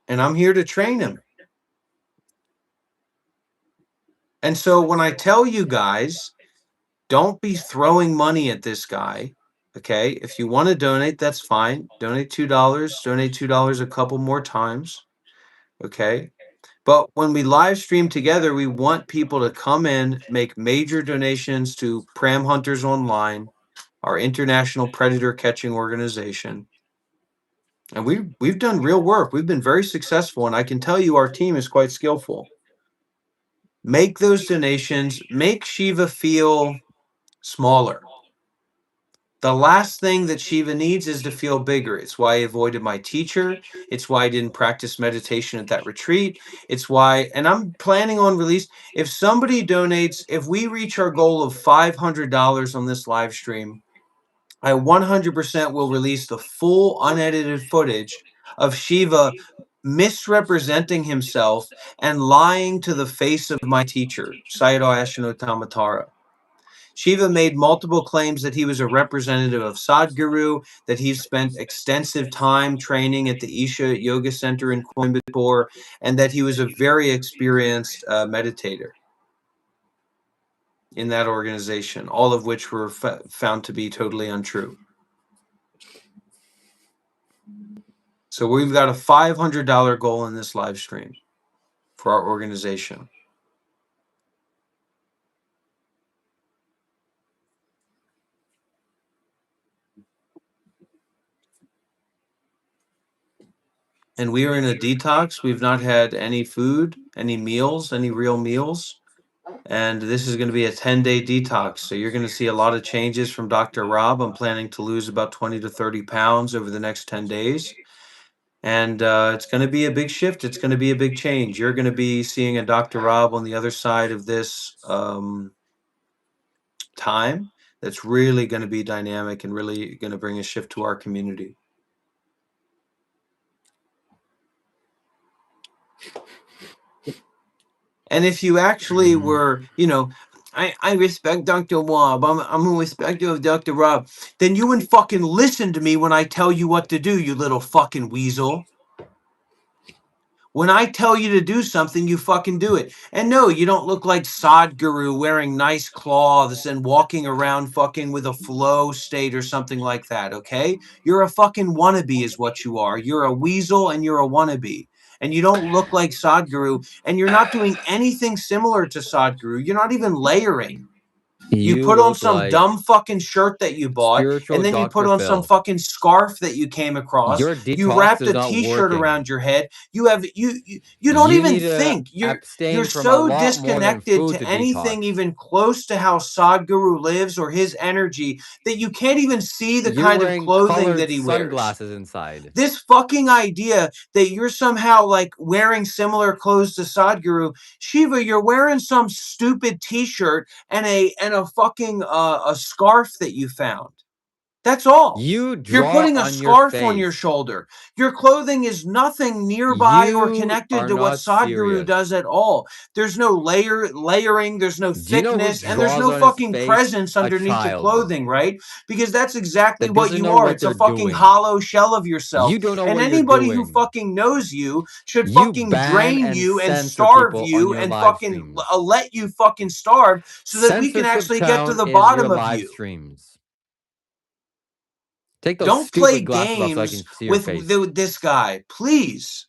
And I'm here to train him. And so when I tell you guys, don't be throwing money at this guy. Okay, if you want to donate, that's fine. Donate $2. Donate $2 a couple more times. Okay. But when we live stream together, we want people to come in, make major donations to Pram Hunters Online, our international predator catching organization. And we've done real work. We've been very successful, and I can tell you our team is quite skillful. Make those donations. Make Shiva feel smaller. The last thing that Shiva needs is to feel bigger. It's why I avoided my teacher. It's why I didn't practice meditation at that retreat. It's why, and I'm planning on release. If somebody donates, if we reach our goal of $500 on this live stream, I 100% will release the full unedited footage of Shiva misrepresenting himself and lying to the face of my teacher, Sayadaw Ashino Tamatara. Shiva made multiple claims that he was a representative of Sadhguru, that he spent extensive time training at the Isha Yoga Center in Coimbatore, and that he was a very experienced meditator in that organization, all of which were found to be totally untrue. So we've got a $500 goal in this live stream for our organization. And we are in a detox. We've not had any food, any meals, any real meals. And this is going to be a 10-day detox. So you're going to see a lot of changes from Dr. Rob. I'm planning to lose about 20 to 30 pounds over the next 10 days. And it's going to be a big shift. It's going to be a big change. You're going to be seeing a Dr. Rob on the other side of this time that's really going to be dynamic and really going to bring a shift to our community. And if you actually were, I respect Dr. Rob, I'm a respecter of Dr. Rob, then you wouldn't fucking listen to me when I tell you what to do, you little fucking weasel. When I tell you to do something, you fucking do it. And no, you don't look like Sadhguru wearing nice clothes and walking around fucking with a flow state or something like that, okay? You're a fucking wannabe is what you are. You're a weasel and you're a wannabe. And you don't look like Sadhguru, and you're not doing anything similar to Sadhguru. You're not even layering. You You put on look some like dumb fucking shirt that you bought, spiritual and then you put Dr. on some Phil. fucking scarf that you came across. Your You detox wrapped is a not t-shirt working. around your head. You have you don't You even need to think. You're abstain from a so lot more than disconnected food to to anything detox. even close to how Sadhguru lives or his energy that you can't even see the You're kind of wearing clothing colored that he wears. sunglasses inside. This fucking idea that you're somehow like wearing similar clothes to Sadhguru, Shiva, you're wearing some stupid t-shirt and a fucking a scarf that you found. That's all. You You're draw putting a on your scarf on your face. shoulder. Your clothing is nothing nearby or You connected are to what not Sadhguru serious. does at all. There's no layering, there's no Do you know who thickness, and there's draws no on his fucking face? presence A underneath the child clothing, right? Because that's exactly that what doesn't you know are. what It's a they're fucking doing. hollow shell of yourself. You don't know And what you're anybody who doing. fucking knows you should You fucking ban drain and you and censor starve people on you your and live fucking streams. let you fucking starve so that we can Censorship actually get to Town the is your bottom of live you. streams. Take those Don't play stupid glasses off so I can games see your with face. this guy. Please.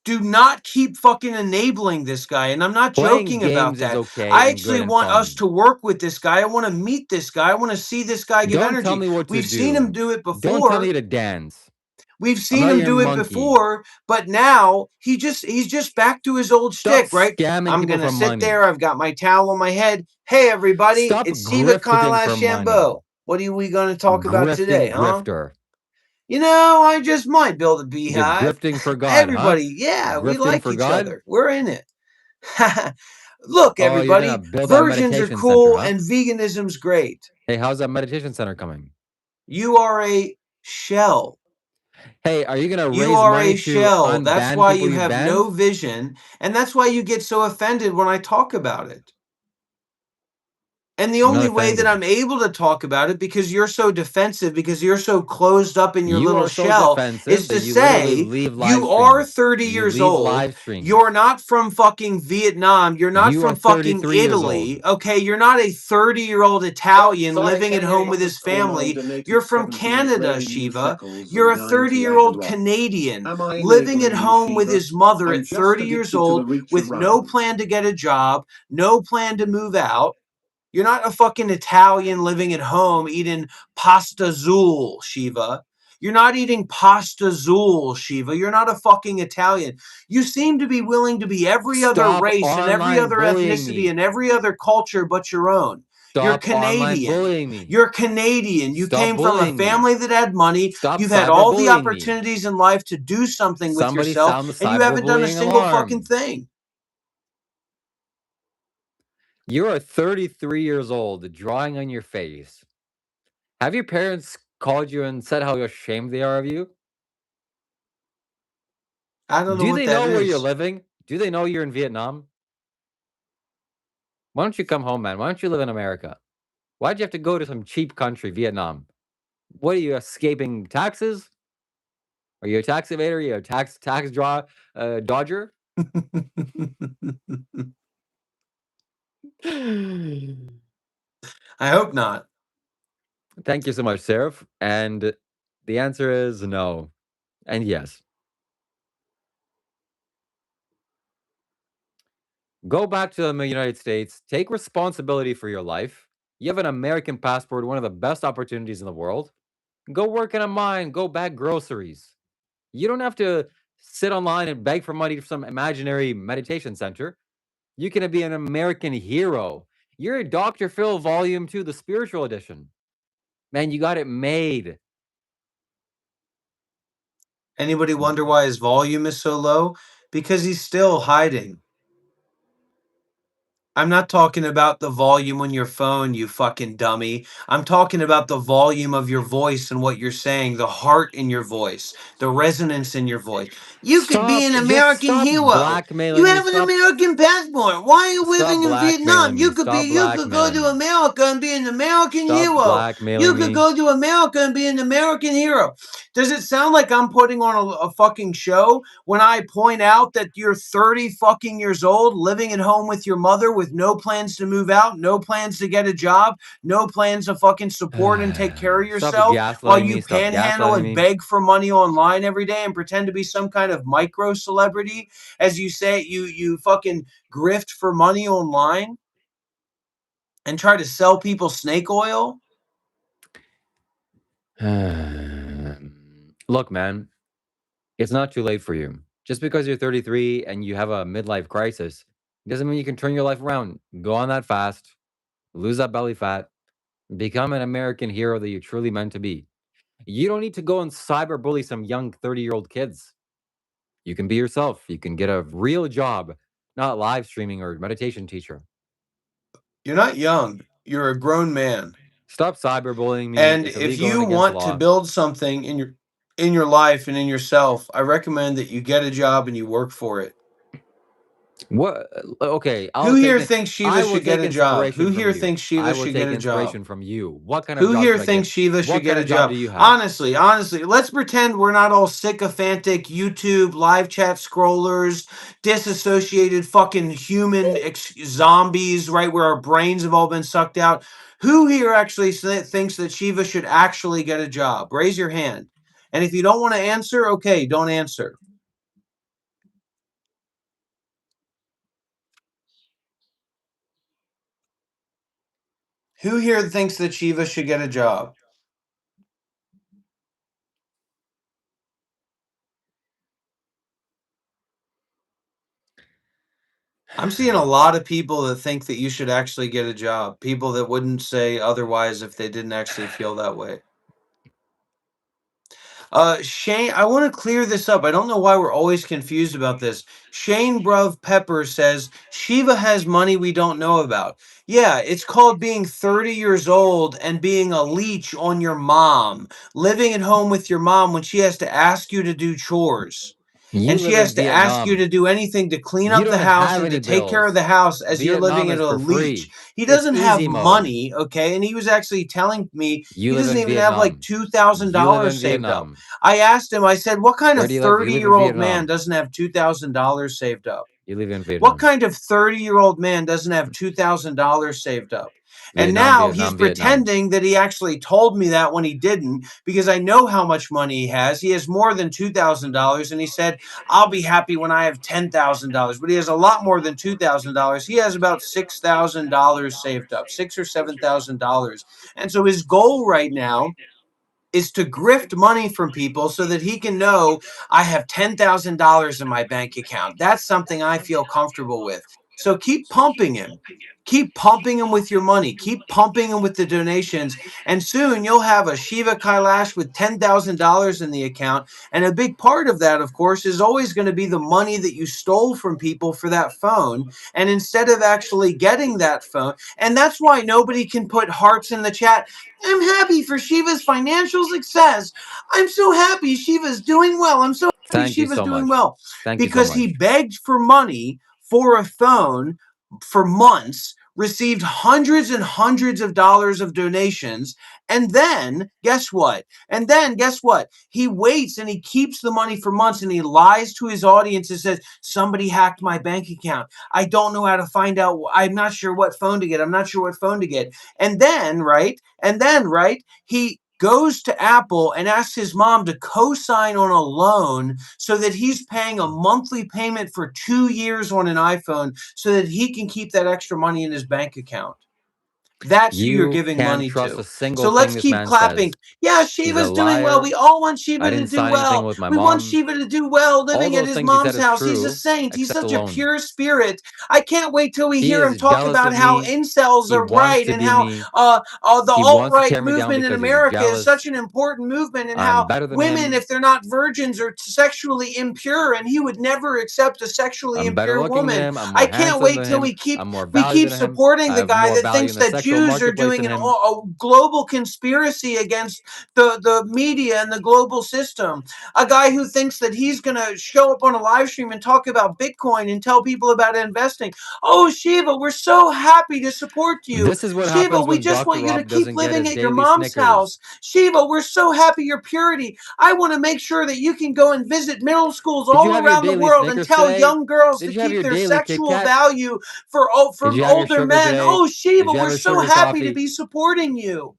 Do not keep fucking enabling this guy. And I'm not Playing joking about games is that. okay I and actually good and want us fun. to work with this guy. I want to meet this guy. I want to see this guy give Don't tell energy. me what to We've seen him do. do it Don't tell before. me to dance. We've I'm seen not him your do it monkey. before, but now he's just back to his old Stop shtick, right? scamming I'm people gonna for sit money. there. I've got my towel on my head. Hey, everybody, Stop it's Shiva, grifting Kailash, for money. Shambho. What are we going to talk about today, huh? Grifter. You know, I just might build a You're beehive. grifting for God, Everybody, huh? yeah, we Grifting like for each God? other. We're in it. Look, Oh, you're gonna everybody, build that virgins are meditation center, cool huh? and veganism's great. Hey, how's that meditation center coming? You are a shell. Hey, are you gonna You raise are money a to shell. That's unban why people you you've have banned? no vision. And that's why you get so offended when I talk about it. And the I'm not only way that offended. I'm able to talk about it, because you're so defensive, because you're so closed up in your You little are so shell, defensive is that to you literally say leave live you are streams. 30 You years leave old. live streams. You're not from fucking Vietnam. You're not You are from fucking 33 years Italy. old. Okay, you're not a 30-year-old Italian Sorry, living at can't hear home you. with his Cornell family. donated You're from 78 Canada, Rainy Shiva. shekels You're a and 98 30-year-old Rob. Canadian Am I living at enabling you, home with Shiva? his mother I'm at just 30 years addicted to the old reach with no around. plan to get a job, no plan to move out. You're not a fucking Italian living at home eating pasta zool, Shiva. You're not eating pasta zool, Shiva. You're not a fucking Italian. You seem to be willing to be every other Stop race and every online other bullying ethnicity me. and every other culture but your own. You're Stop online Canadian. bullying me. You're Canadian. You Stop came from a bullying me. family that had money. Stop You've had all the cyberbullying me. opportunities in life to do something with Somebody yourself, sound the and you haven't done a cyberbullying single fucking alarm. thing. You are 33 years old, drawing on your face. Have your parents called you and said how ashamed they are of you? I don't know Do what they that know where you're is. living? Do they know you're in Vietnam? Why don't you come home, man? Why don't you live in America? Why'd you have to go to some cheap country, Vietnam? What are you, escaping taxes? Are you a tax evader? Are you a tax dodger? I hope not. Thank you so much, Seraph. And the answer is no. And yes. Go back to the United States. Take responsibility for your life. You have an American passport, one of the best opportunities in the world. Go work in a mine. Go bag groceries. You don't have to sit online and beg for money from some imaginary meditation center. You can be an American hero. You're a Dr. Phil Volume 2, the spiritual edition. Man, you got it made. Anybody wonder why his volume is so low? Because he's still hiding. I'm not talking about the volume on your phone, you fucking dummy. I'm talking about the volume of your voice and what you're saying, the heart in your voice, the resonance in your voice. You could be Stop. an Just American stop hero. You blackmailing me. have an Stop. American passport. Why are you Stop living in Vietnam? blackmailing me. You could be. Stop You could go blackmailing to me. America and be an American Stop hero. You blackmailing could me. go to America and be an American hero. Does it sound like I'm putting on a fucking show when I point out that you're 30 fucking years old, living at home with your mother with no plans to move out, no plans to get a job, no plans to fucking support and take care of Stop yourself while gaslighting you me. Stop panhandle gaslighting and me. beg for money online every day and pretend to be some kind of micro celebrity? As you say, you fucking grift for money online and try to sell people snake oil? Look, man, it's not too late for you. Just because you're 33 and you have a midlife crisis doesn't mean you can turn your life around. Go on that fast, lose that belly fat, become an American hero that you truly meant to be. You don't need to go and cyberbully some young 30-year-old kids. You can be yourself. You can get a real job, not live streaming or meditation teacher. You're not young. You're a grown man. Stop cyberbullying me. And It's if illegal you and against the want to law. build something in your life and in yourself, I recommend that you get a job and you work for it. What? Okay, Who here thinks Shiva I will should get take a job? Who inspiration from here you. thinks I Shiva will should get take a job? inspiration from you. What kind of Who job here should I get? thinks Shiva should What get kind a of job do job? you have? Honestly, let's pretend we're not all sycophantic YouTube live chat scrollers, disassociated fucking human zombies, right? Where our brains have all been sucked out. Who here actually thinks that Shiva should actually get a job? Raise your hand. And if you don't want to answer, okay, don't answer. Who here thinks that Shiva should get a job? I'm seeing a lot of people that think that you should actually get a job. People that wouldn't say otherwise if they didn't actually feel that way. Shane, I want to clear this up. I don't know why we're always confused about this. Shane Bruv Pepper says Shiva has money we don't know about. Yeah, it's called being 30 years old and being a leech on your mom, living at home with your mom when she has to ask you to do chores. You And she live in has to ask you Vietnam. to do anything to clean You up the don't house have and to any take care of bills. the house as you're living Vietnam at is a for leech. free. He It's doesn't have easy mode. money, okay? And he was actually telling me You he live doesn't in even have like Vietnam. You live in $2,000 saved up. Vietnam. I asked him, I said, what kind Where of do you live? You live in 30-year-old man Vietnam. doesn't have $2,000 saved up? You live in What Vietnam. kind of 30-year-old man doesn't have $2,000 saved up? And Vietnam, now he's Vietnam, Vietnam. pretending that he actually told me that when he didn't, because I know how much money he has. He has more than $2,000. And he said, I'll be happy when I have $10,000. But he has a lot more than $2,000. He has about $6,000 saved up, $6,000 or $7,000. And so his goal right now is to grift money from people so that he can know I have $10,000 in my bank account. That's something I feel comfortable with. So keep pumping him. Keep pumping him with your money. Keep pumping him with the donations. And soon you'll have a Shiva Kailash with $10,000 in the account. And a big part of that, of course, is always going to be the money that you stole from people for that phone. And instead of actually getting that phone, and that's why nobody can put hearts in the chat. I'm happy for Shiva's financial success. I'm so happy Shiva's doing well. I'm so happy Thank you Shiva's so doing much. well. Thank you so Because much. he begged for money for a phone for months, received hundreds and hundreds of dollars of donations, and then guess what? He waits and he keeps the money for months and he lies to his audience and says, somebody hacked my bank account. I don't know how to find out. I'm not sure what phone to get. I'm not sure what phone to get. And then, right, he goes to Apple and asks his mom to co-sign on a loan so that he's paying a monthly payment for 2 years on an iPhone so that he can keep that extra money in his bank account. That's who you're You giving can't money trust a to. single So let's thing this keep man clapping. says. Yeah, He's a Shiva's doing well. liar. We all want I Shiva to didn't do sign anything well. with my We want mom. Shiva to do well, All living at those his things he said mom's is house. He's a true, saint. He's except such a alone. pure spirit. I can't wait till we He hear him is talk jealous about of how me. incels He are wants right to and be how me. the He wants to alt-right tear me down movement in because he's America is such jealous. an important movement and I'm how better than women, him. if they're not virgins, are sexually impure, and he would never accept a sexually I'm better impure looking than woman. him. I'm I more can't handsome wait than till him. I'm more we value keep than him. supporting I the have guy more that value thinks in the that sexual Jews are marketplace doing than a him. global conspiracy against the media and the global system. A guy who thinks that he's going to show up on a live stream and talk about Bitcoin and tell people about investing. Oh, Shiva, we're so happy to support you. This is what Shiva, happens we when just Dr. want you to Rob keep doesn't get living his at your daily mom's Snickers. house. Shiva, we're so happy your purity. I want to make sure that you can go and visit middle schools Did you all have your around the daily world and Snickers tell today? young girls Did to you have keep your their daily Kit sexual Kat? value Did from you have your older sugar men. today? Oh, Did Shiva, you have we're your so sugar happy to coffee? be supporting you.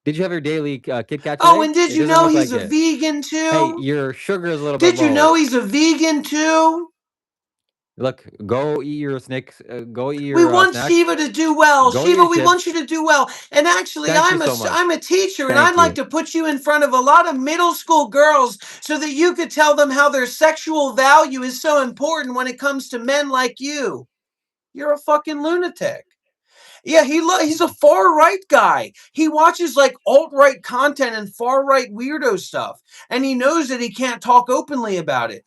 Did you have your daily Kit Kat Oh, today? and did It you doesn't know look he's like a it. vegan Hey, too? your sugar is a little bit Did you low. know he's a vegan too? Look, go eat your snacks. Go eat We your want snacks. Shiva to do well. Go eat Shiva, your we want chips. you to do well. And actually, Thank you so much. I'm a teacher, and Thank I'd like you. to put you in front of a lot of middle school girls so that you could tell them how their sexual value is so important when it comes to men like you. You're a fucking lunatic. Yeah, he's a far right guy. He watches like alt right content and far right weirdo stuff, and he knows that he can't talk openly about it.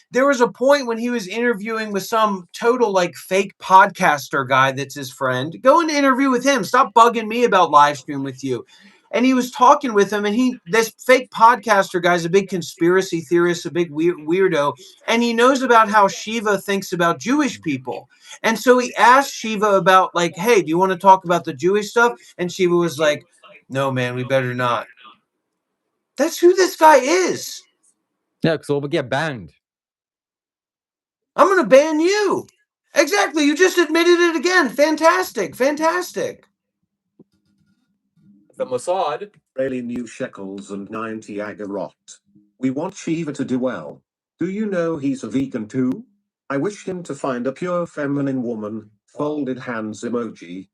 There was a point when he was interviewing with some total like fake podcaster guy that's his friend. Go and interview with him. Stop bugging me about live stream with you. And he was talking with him, and this fake podcaster guy's a big conspiracy theorist, a big weirdo, and he knows about how Shiva thinks about Jewish people. And so he asked Shiva about like, hey, do you want to talk about the Jewish stuff? And Shiva was like, no, man, we better not. That's who this guy is. Yeah, so we'll get banned. I'm going to ban you. Exactly. You just admitted it again. Fantastic. Fantastic. The Mossad. Really new shekels and 90 agarot. We want Shiva to do well. Do you know he's a vegan too? I wish him to find a pure feminine woman. Folded hands emoji.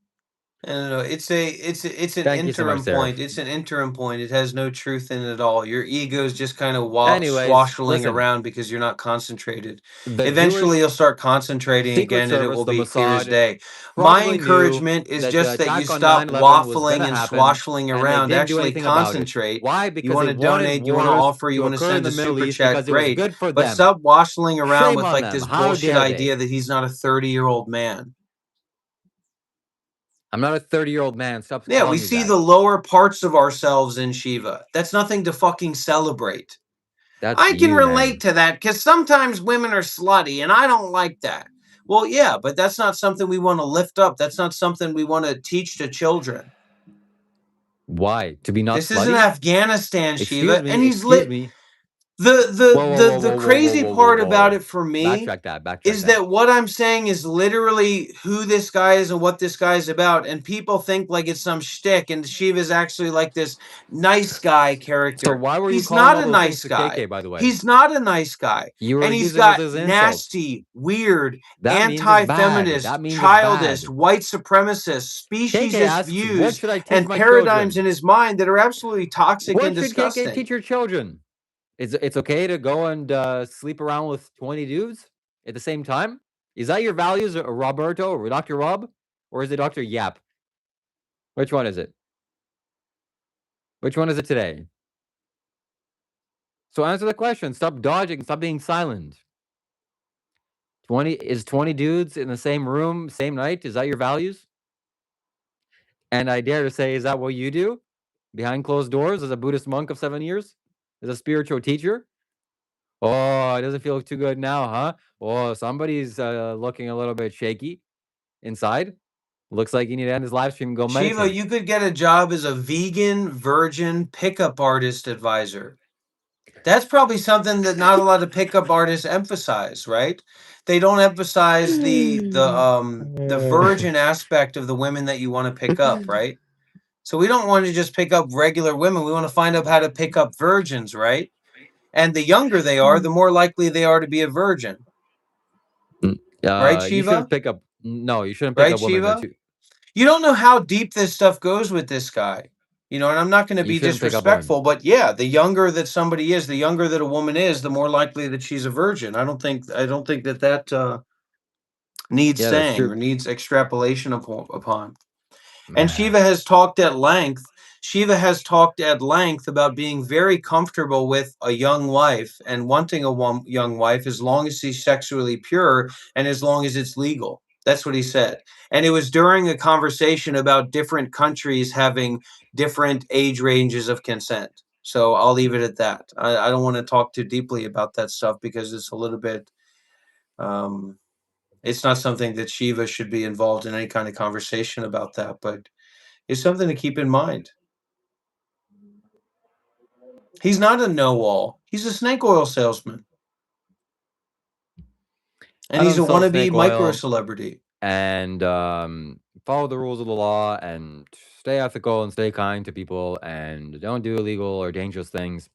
I don't know. It's an Thank you so much, interim point. Seraph. It's an interim point. It has no truth in it at all. Your ego is just kind of Anyways, swashling listen. around because you're not concentrated. The Eventually, Jewish you'll start concentrating Secret again, and it Service, will the be clear as Mossad, day. My probably knew encouragement is that the just that you attack on stop 9/11 was going waffling to and happen, swashling and they around. didn't do Actually, anything about it. concentrate. Why? You Because want they to wanted donate, you want to wars offer, you to want to occur in send the a Middle super East chat. because it was Great. good for But them. stop waffling around Shame with on like them. this How bullshit dare idea they? that he's not a 30-year-old man. I'm not a 30-year-old man. Stop Yeah, calling we me see that. the lower parts of ourselves in Shiva. That's nothing to fucking celebrate. That's I can you, relate man. to that because sometimes women are slutty, and I don't like that. Well, yeah, but that's not something we want to lift up. That's not something we want to teach to children. Why? To be not This isn't slutty? Afghanistan, Excuse Shiva, and me. he's Excuse lit. me. The crazy part about it for me Backtrack that. Backtrack is that. that what I'm saying is literally who this guy is and what this guy is about, and people think like it's some shtick, and Shiva's actually like this nice guy So character. why were you He's calling not all a those things nice to guy. KK, by the way? He's not a nice guy, You were and he's using those got as insults. nasty, weird, That means it's bad. anti-feminist, That means it's childish, bad. white supremacist, KK speciesist asks, what views should I teach and my paradigms children? in his mind that are absolutely toxic and What should KK disgusting. teach your children? It's okay to go and sleep around with 20 dudes at the same time? Is that your values, Roberto or Dr. Rob? Or is it Dr. Yap? Which one is it? Which one is it today? So answer the question. Stop dodging. Stop being silent. 20 dudes in the same room, same night? Is that your values? And I dare to say, is that what you do? Behind closed doors as a Buddhist monk of 7 years? As a spiritual teacher? Oh, it doesn't feel too good now, huh? Oh, somebody's looking a little bit shaky inside. Looks like you need to end this live stream and go Shiva, meditate. you could get a job as a vegan virgin pickup artist advisor. That's probably something that not a lot of pickup artists emphasize, right? They don't emphasize the virgin aspect of the women that you want to pick up, right? So we don't want to just pick up regular women. We want to find out how to pick up virgins, right? And the younger they are, the more likely they are to be a virgin. Right, You Shiva? should pick up. No, you shouldn't pick Right, up women that Shiva? you. You don't know how deep this stuff goes with this guy. You know, and I'm not going to You be shouldn't pick up on. disrespectful, but yeah, the younger that somebody is, the younger that a woman is, the more likely that she's a virgin. I don't think that needs Yeah, that's saying or true. needs extrapolation upon. And Shiva has talked at length. Shiva has talked at length about being very comfortable with a young wife and wanting a young wife as long as she's sexually pure and as long as it's legal. That's what he said. And it was during a conversation about different countries having different age ranges of consent. So I'll leave it at that. I don't want to talk too deeply about that stuff because it's a little bit, it's not something that Shiva should be involved in any kind of conversation about that, but it's something to keep in mind. He's not a know-all. He's a snake oil salesman. And I he's a don't sell wannabe snake micro oil. celebrity. And follow the rules of the law and stay ethical and stay kind to people and don't do illegal or dangerous things.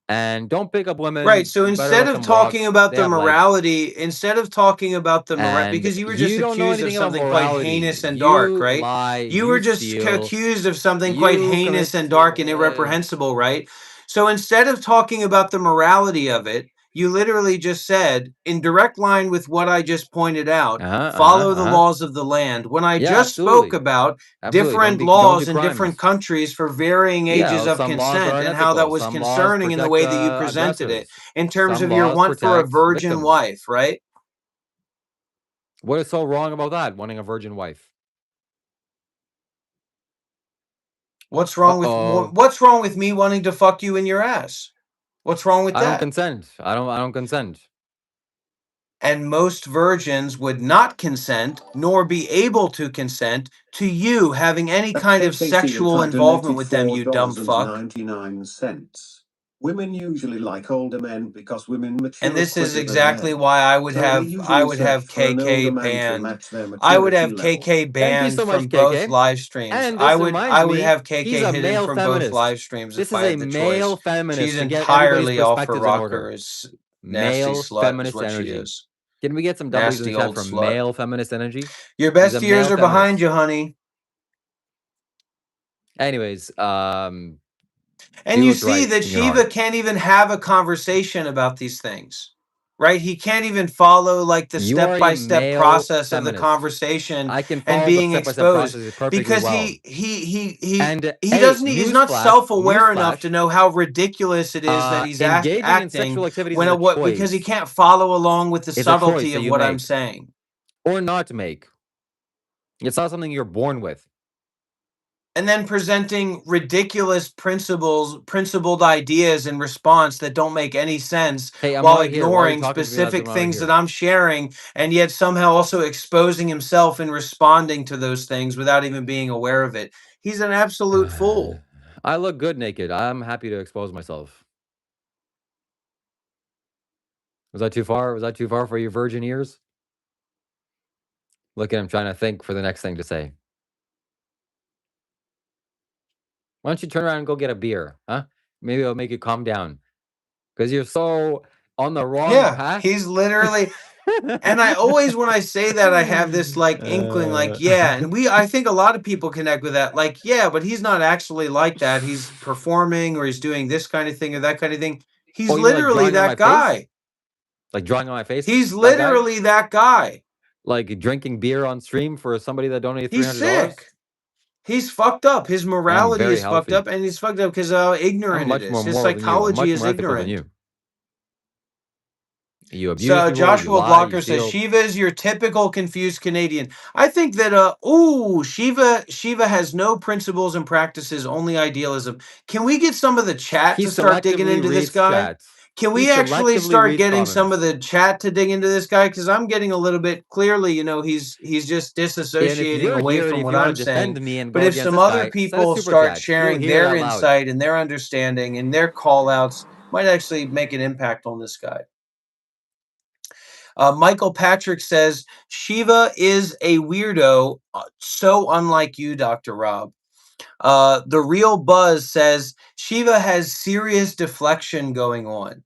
And don't pick up women. Right. So Better instead let of them talking walk. about They the have lives. morality, And because you were just you don't know accused of anything about something quite morality. heinous and dark, You right? lie, You were you just steal, accused of something quite you heinous commit. and dark and irreprehensible, right? So instead of talking about the morality of it, you literally just said, in direct line with what I just pointed out, follow the laws of the land. When I Yeah, just spoke absolutely. about Absolutely. different Don't laws do in different crimes. countries for varying ages Yeah, of some laws are consent and how that unethical. was Some laws concerning in the protect way that you presented it aggressors. in terms Some of your laws want for a protect virgin victims. wife, right? What is so wrong about that? Wanting a virgin wife. What's wrong with me wanting to fuck you in your ass? What's wrong with I don't that? consent. I don't consent. And most virgins would not consent nor be able to consent to you having any kind of sexual involvement with them, you dumb fuck. $4.99. Women usually like older men because women mature And this is quicker than exactly men. why I would So they have usually search for an older KK man to banned. match their I would maturity have level. KK Thank you banned so much, from both KK. live streams. And this reminds I would me, have he's KK a hidden male from both feminist. live streams This if I is a had the choice. male feminist She's to get everybody's entirely off her perspectives in order. rockers. Nasty Male slut is feminist what she energy. is. Can we get some W's in Nasty the chat old for slut. male feminist energy? Your He's best a years male are behind feminist. you, honey. Anyways, And do you what's see right that in your Shiva heart. can't even have a conversation about these things, right? He can't even follow like the You are a step-by-step male process of the feminist. conversation I can and follow the being step-by-step exposed process perfectly because well. he Hey, doesn't he's not self-aware enough to newsflash. know how ridiculous it is that he's Engaging in acting sexual activities when is a choice. because he can't follow along with the It's a choice subtlety that of you what I'm make. saying. Or not make. It's not something you're born with. And then presenting ridiculous principled ideas in response that don't make any sense Hey, I'm while right here. Why are you ignoring talking to me as I'm specific not things here? that I'm sharing, and yet somehow also exposing himself and responding to those things without even being aware of it. He's an absolute fool. I look good naked. I'm happy to expose myself. Was that too far? Was that too far for your virgin ears? Look at him trying to think for the next thing to say. Why don't you turn around and go get a beer, huh? Maybe it'll make you calm down. Because you're so on the wrong path. He's literally and I always, when I say that, I have this like inkling, like, yeah, and I think a lot of people connect with that, like, yeah, but he's not actually like that. He's performing or he's doing this kind of thing or that kind of thing. He's Oh, you mean like literally drawing on my that guy. face? Like drawing on my face? He's that guy? literally that guy. Like drinking beer on stream for somebody that donated $300? He's sick. He's fucked up. His morality very is fucked healthy. up, and he's fucked up because how I'm ignorant it much is. more His moral than you. I'm psychology much is more ethical than ignorant. you. You abuse So people, Joshua you lie, Blocker you says steal. Shiva is your typical confused Canadian. I think that Shiva has no principles and practices, only idealism. Can we get some of the chat He to start digging selectively into this reads guy? chats. Can He we actually selectively start reads getting some of comments. the chat to dig into this guy? Because I'm getting a little bit clearly, he's just And if disassociating you're away here and from if what you want I'm to saying. defend me and But go if against some this other guy, send a people super start chat. You'll sharing hear it their out loud. insight and their understanding and their call outs, might actually make an impact on this guy. Michael Patrick says, Shiva is a weirdo, so unlike you, Dr. Rob. The Real Buzz says, Shiva has serious deflection going on.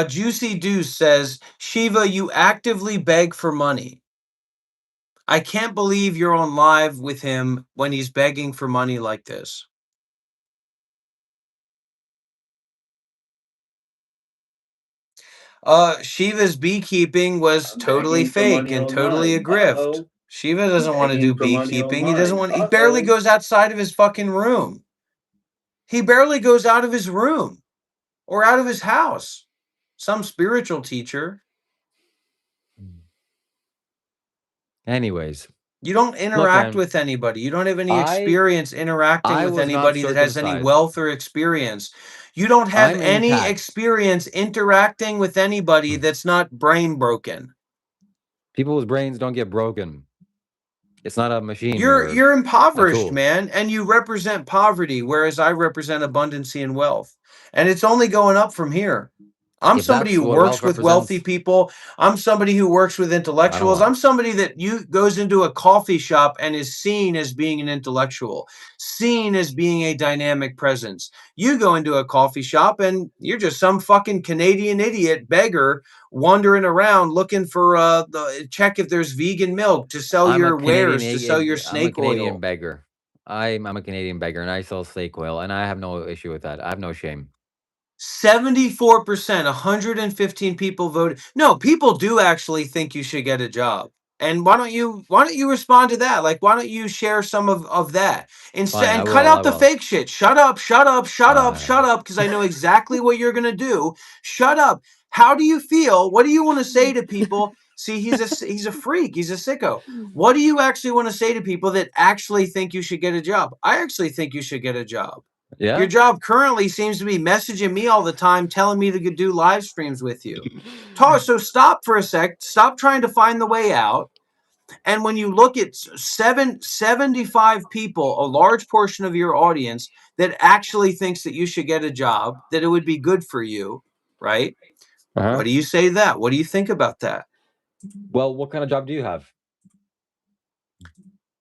Juicy Deuce says, Shiva, you actively beg for money. I can't believe you're on live with him when he's begging for money like this. Shiva's beekeeping was I'm totally begging for fake money and totally a online. grift. Uh-oh. Shiva doesn't want to do Begging for money beekeeping. He doesn't online. want. He barely Uh-oh. goes outside of his fucking room. He barely goes out of his room or out of his house. Some spiritual teacher. Anyways, You don't look, interact man, with anybody. You don't have any I experience interacting I with was not anybody that has any circumcised. wealth or experience. You don't have I'm any intact. experience interacting with anybody that's not brain broken. People's brains don't get broken. It's not a machine You're or a impoverished, tool. man, and you represent poverty, whereas I represent abundancy and wealth. And it's only going up from here. I'm If somebody that's who what wealth works with wealthy represents, people. I'm somebody who works with I don't intellectuals. want I'm it. somebody that goes into a coffee shop and is seen as being an intellectual, seen as being a dynamic presence. You go into a coffee shop and you're just some fucking Canadian idiot beggar wandering around looking for check if there's vegan milk to sell I'm a your Canadian wares, to sell your I'm a snake Canadian oil. beggar. I'm a Canadian beggar and I sell snake oil and I have no issue with that. I have no shame. 74%, 115 people voted. No, people do actually think you should get a job. And why don't you respond to that? Like, why don't you share some of that instead Fine, I and cut will. I out the will. fake shit? Shut up, shut up, shut up, Uh, shut up, because I know exactly what you're gonna do. Shut up. How do you feel? What do you want to say to people? See, he's a freak. He's a sicko. What do you actually want to say to people that actually think you should get a job? I actually think you should get a job. Your yeah. job currently seems to be messaging me all the time, telling me to do live streams with you. So stop for a sec. Stop trying to find the way out. And when you look at 75 people, a large portion of your audience that actually thinks that you should get a job, that it would be good for you, right? Uh-huh. What do you say to that? What do you think about that? Well, what kind of job do you have?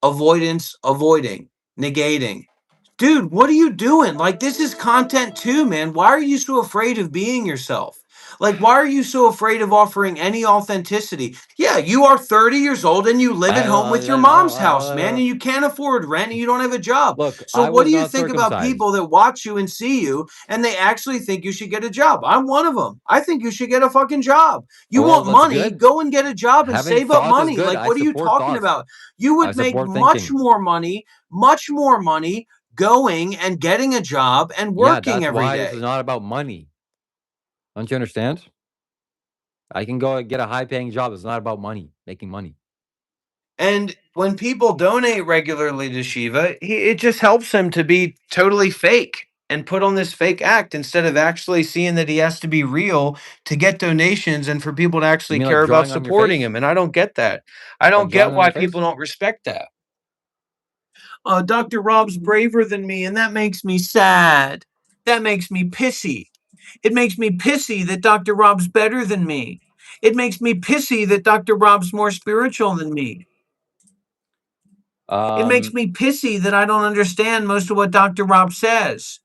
Avoidance, avoiding, negating. Dude, what are you doing? Like, this is content too, man. Why are you so afraid of being yourself? Like, why are you so afraid of offering any authenticity? Yeah, you are 30 years old and you live at home with your mom's house, man, and you can't afford rent and you don't have a job. Look, So, I what was do you not think about circumcised. people that watch you and see you and they actually think you should get a job? I'm one of them. I think you should get a fucking job. You Well, want that's money? good. Go and get a job and Having save up thoughts is money. good. Like, I what are you support talking thoughts. about? You I would make support much thinking. more money going and getting a job and Yeah, working that's every why this is day. not about money. Don't you understand? I can go and get a high-paying job. It's not about money, making money. And when people donate regularly to Shiva, it just helps him to be totally fake and put on this fake act instead of actually seeing that he has to be real to get donations and for people to You actually mean like care about drawing on your supporting face? him. And I don't get that. I Like don't get drawing on why your people face? don't respect that. Dr. Rob's braver than me, and that makes me sad. That makes me pissy. It makes me pissy that Dr. Rob's better than me. It makes me pissy that Dr. Rob's more spiritual than me. It makes Um, me pissy that I don't understand most of what Dr. Rob says.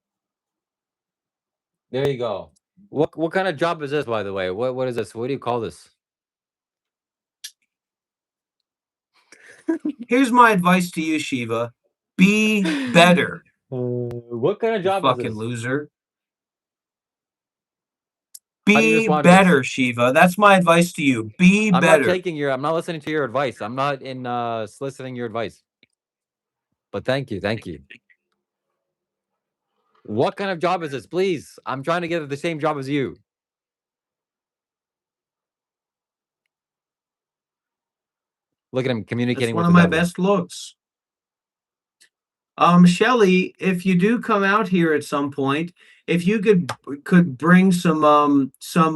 there you go. What kind of job is this, by the way? What is this? What do you call this? Here's my advice to you, Shiva. Be better, What kind of you job is fucking this? loser. How do you Be respond to this? better, Shiva. That's my advice to you. Be better. I'm not listening to your advice. I'm not in soliciting your advice. But thank you, thank you. What kind of job is this? Please. I'm trying to get the same job as you. Look at him That's communicating one with of the my devil. best looks. Shelly, if you do come out here at some point, if you could bring some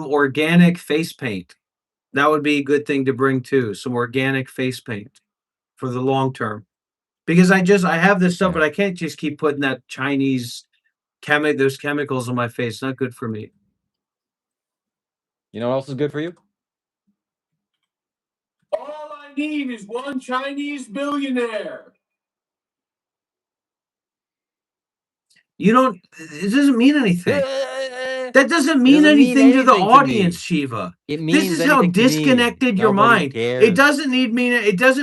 organic face paint, that would be a good thing to bring too. Some organic face paint for the long term. Because I have this stuff, Yeah. but I can't just keep putting that Chinese those chemicals on my face. Not good for me. You know what else is good for you? All I need is one Chinese billionaire. You don't. It doesn't mean anything. It That doesn't mean doesn't mean anything to the anything to audience, me. Shiva. It This means is how anything to me. disconnected your Nobody mind. cares. It doesn't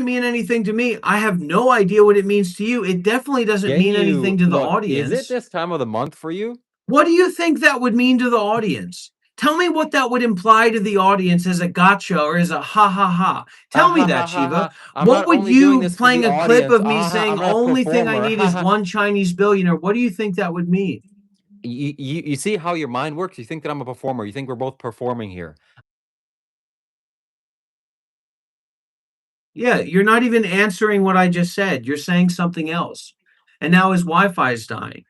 mean anything to me. I have no idea what it means to you. It definitely doesn't Can mean you anything to the look? Is audience. it this time of the month for you? What do you think that would mean to the audience? Tell me what that would imply to the audience as a gotcha or as a ha ha ha. Tell me that, Shiva. I'm What not would only doing you this for playing the a clip audience. of me saying I'm not a only thing I performer. need is one Chinese billionaire? What do you think that would mean? You see how your mind works? You think that I'm a performer. You think we're both performing here. Yeah, you're not even answering what I just said. You're saying something else. And now his Wi-Fi is dying.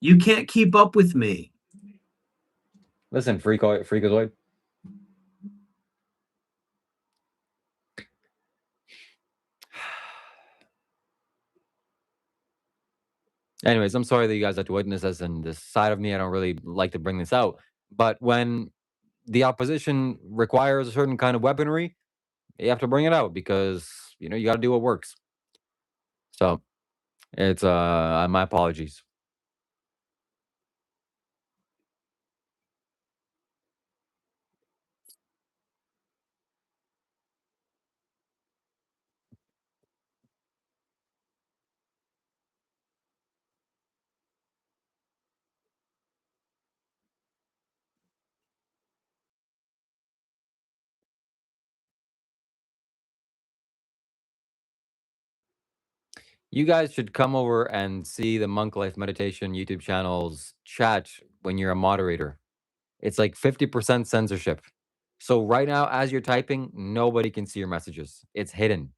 You can't keep up with me. Listen, freakazoid. Anyways, I'm sorry that you guys had to witness this, and this side of me, I don't really like to bring this out. But when the opposition requires a certain kind of weaponry, you have to bring it out because you got to do what works. So it's my apologies. You guys should come over and see the Monk Life Meditation YouTube channel's chat when you're a moderator. It's like 50% censorship. So right now, as you're typing, nobody can see your messages. It's hidden.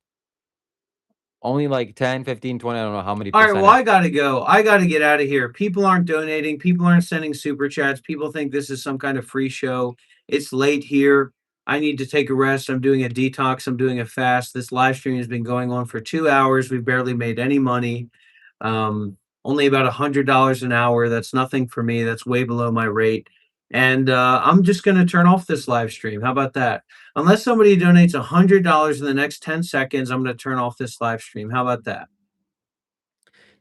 Only like 10, 15, 20, I don't know how many All right, percentage. well, I gotta go. I gotta get out of here. People aren't donating. People aren't sending super chats. People think this is some kind of free show. It's late here. I need to take a rest. I'm doing a detox. I'm doing a fast. This live stream has been going on for 2 hours. We've barely made any money. Only about $100 an hour. That's nothing for me. That's way below my rate. And I'm just going to turn off this live stream. How about that? Unless somebody donates $100 in the next 10 seconds, I'm going to turn off this live stream. How about that?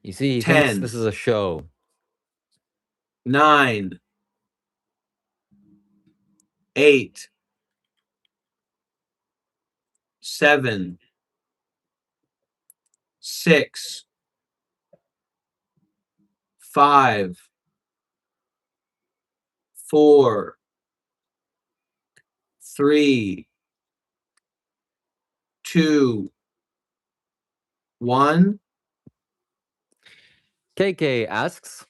You see, he thinks 10, this is a show. 9, 8, 7, 6, 5, 4, 3, 2, 1. KK asks,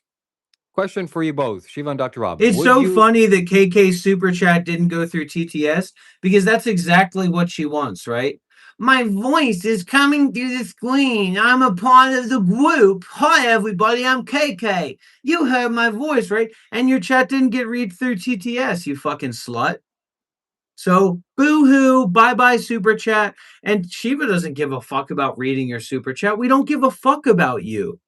question for you both, Shiva and Dr. Rob. It's Would so you... funny that KK's super chat didn't go through TTS because that's exactly what she wants, right? My voice is coming through the screen. I'm a part of the group. Hi, everybody. I'm KK. You heard my voice, right? And your chat didn't get read through TTS, you fucking slut. So, boo-hoo, bye-bye super chat. And Shiva doesn't give a fuck about reading your super chat. We don't give a fuck about you.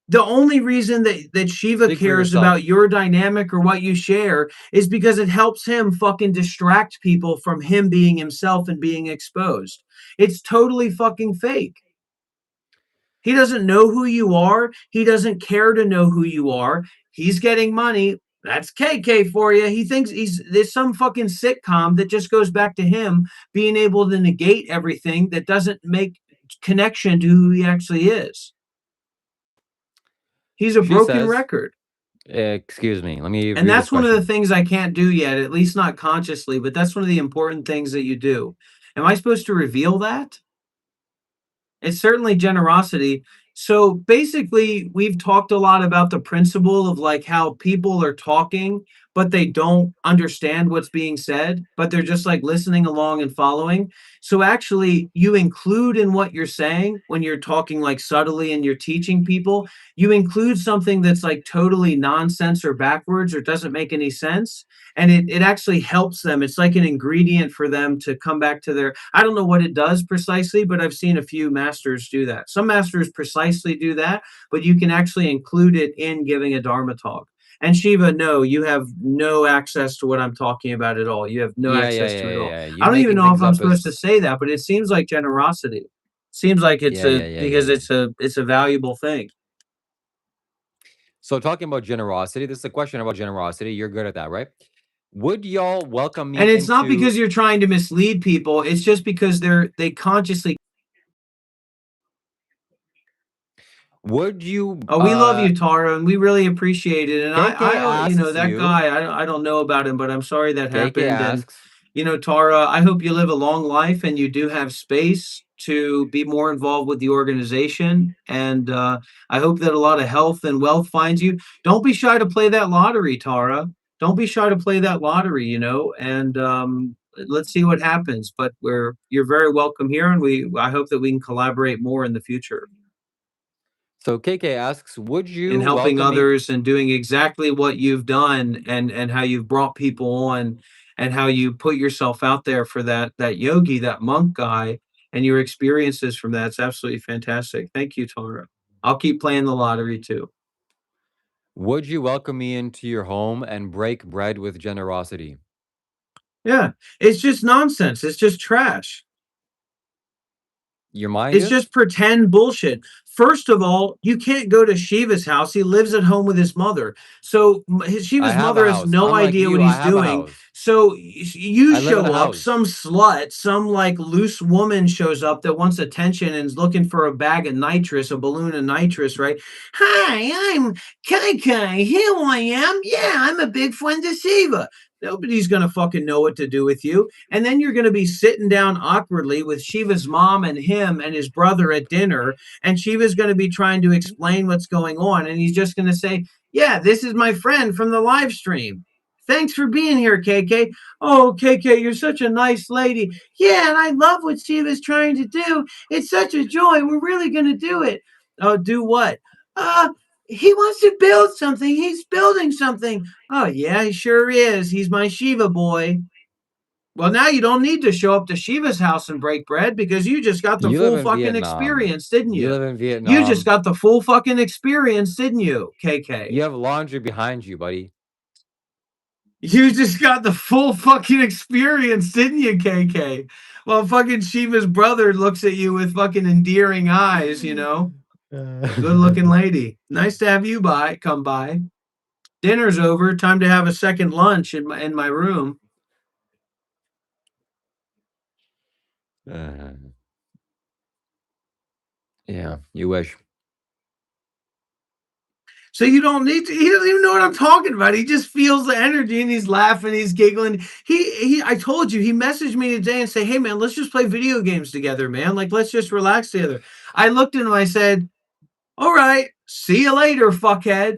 The only reason that Shiva Speak for cares yourself. about your dynamic or what you share is because it helps him fucking distract people from him being himself and being exposed. It's totally fucking fake. He doesn't know who you are. He doesn't care to know who you are. He's getting money. That's KK for you. He thinks there's some fucking sitcom that just goes back to him being able to negate everything that doesn't make connection to who he actually is. He's a broken record. Excuse me. Let me. And that's one of the things I can't do yet, at least not consciously, but that's one of the important things that you do. Am I supposed to reveal that? It's certainly generosity. So basically, we've talked a lot about the principle of like how people are talking, but they don't understand what's being said, but they're just like listening along and following. So actually, you include in what you're saying when you're talking like subtly and you're teaching people, you include something that's like totally nonsense or backwards or doesn't make any sense. And it actually helps them. It's like an ingredient for them to come back to their, I don't know what it does precisely, but I've seen a few masters do that. Some masters precisely do that, but you can actually include it in giving a Dharma talk. And Shiva, no, you have no access to what I'm talking about at all. You have no access to it at all. I don't even know if I'm supposed to say that, but it seems like generosity. Seems like it's because it's a valuable thing. So talking about generosity, this is a question about generosity. You're good at that, right? Would y'all welcome me And it's not into? because you're trying to mislead people. It's just because they consciously. Would you? Oh, we love you, Tara, and we really appreciate it. And KK you know, asks that you. guy, I don't know about him, but I'm sorry that KK happened. And asks. you know, Tara, I hope you live a long life and you do have space to be more involved with the organization. And I hope that a lot of health and wealth finds you. Don't be shy to play that lottery, Tara. Don't be shy to play that lottery, you know, and let's see what happens. But you're very welcome here, and I hope that we can collaborate more in the future So KK asks, would in you helping welcome me? others and doing exactly what you've done, and how you've brought people on, and how you put yourself out there for that yogi, that monk guy, and your experiences from that. It's absolutely fantastic. Thank you, Tara. I'll keep playing the lottery too. Would you welcome me into your home and break bread with generosity? Yeah, it's just nonsense. It's just trash. Your mind It's is? just pretend bullshit. First of all, you can't go to Shiva's house. He lives at home with his mother. So I Shiva's have a mother has house. no Unlike idea what you, I he's have a doing. house. So you I live in a show up, house. some slut, some like loose woman shows up that wants attention and is looking for a bag of nitrous, a balloon of nitrous, right? Hi, I'm Kai Kai. Here I am. Yeah, I'm a big friend of Shiva. Nobody's gonna fucking know what to do with you. And then you're going to be sitting down awkwardly with Shiva's mom and him and his brother at dinner. And Shiva's going to be trying to explain what's going on. And he's just going to say, yeah, this is my friend from the live stream. Thanks for being here, KK. Oh, KK, you're such a nice lady. Yeah, and I love what Shiva's trying to do. It's such a joy. We're really going to do it. Oh, do what? Uh, he wants to build something. He's building something. Oh, yeah, he sure is. He's my Shiva boy. Well, now you don't need to show up to Shiva's house and break bread because you just got the You live full in fucking Vietnam. experience, didn't You you? live in You just Vietnam. got the full fucking experience, didn't you, KK? You have laundry behind you, buddy. You just got the full fucking experience, didn't you, KK? Well, fucking Shiva's brother looks at you with fucking endearing eyes, you know? Good looking lady. Nice to have you come by. Dinner's over. Time to have a second lunch in my room. Yeah, you wish. So you don't need to. He doesn't even know what I'm talking about. He just feels the energy and he's laughing, he's giggling. I told you, he messaged me today and say, "Hey man, let's just play video games together, man. Like let's just relax together." I looked at him, I said, "All right, see you later, fuckhead.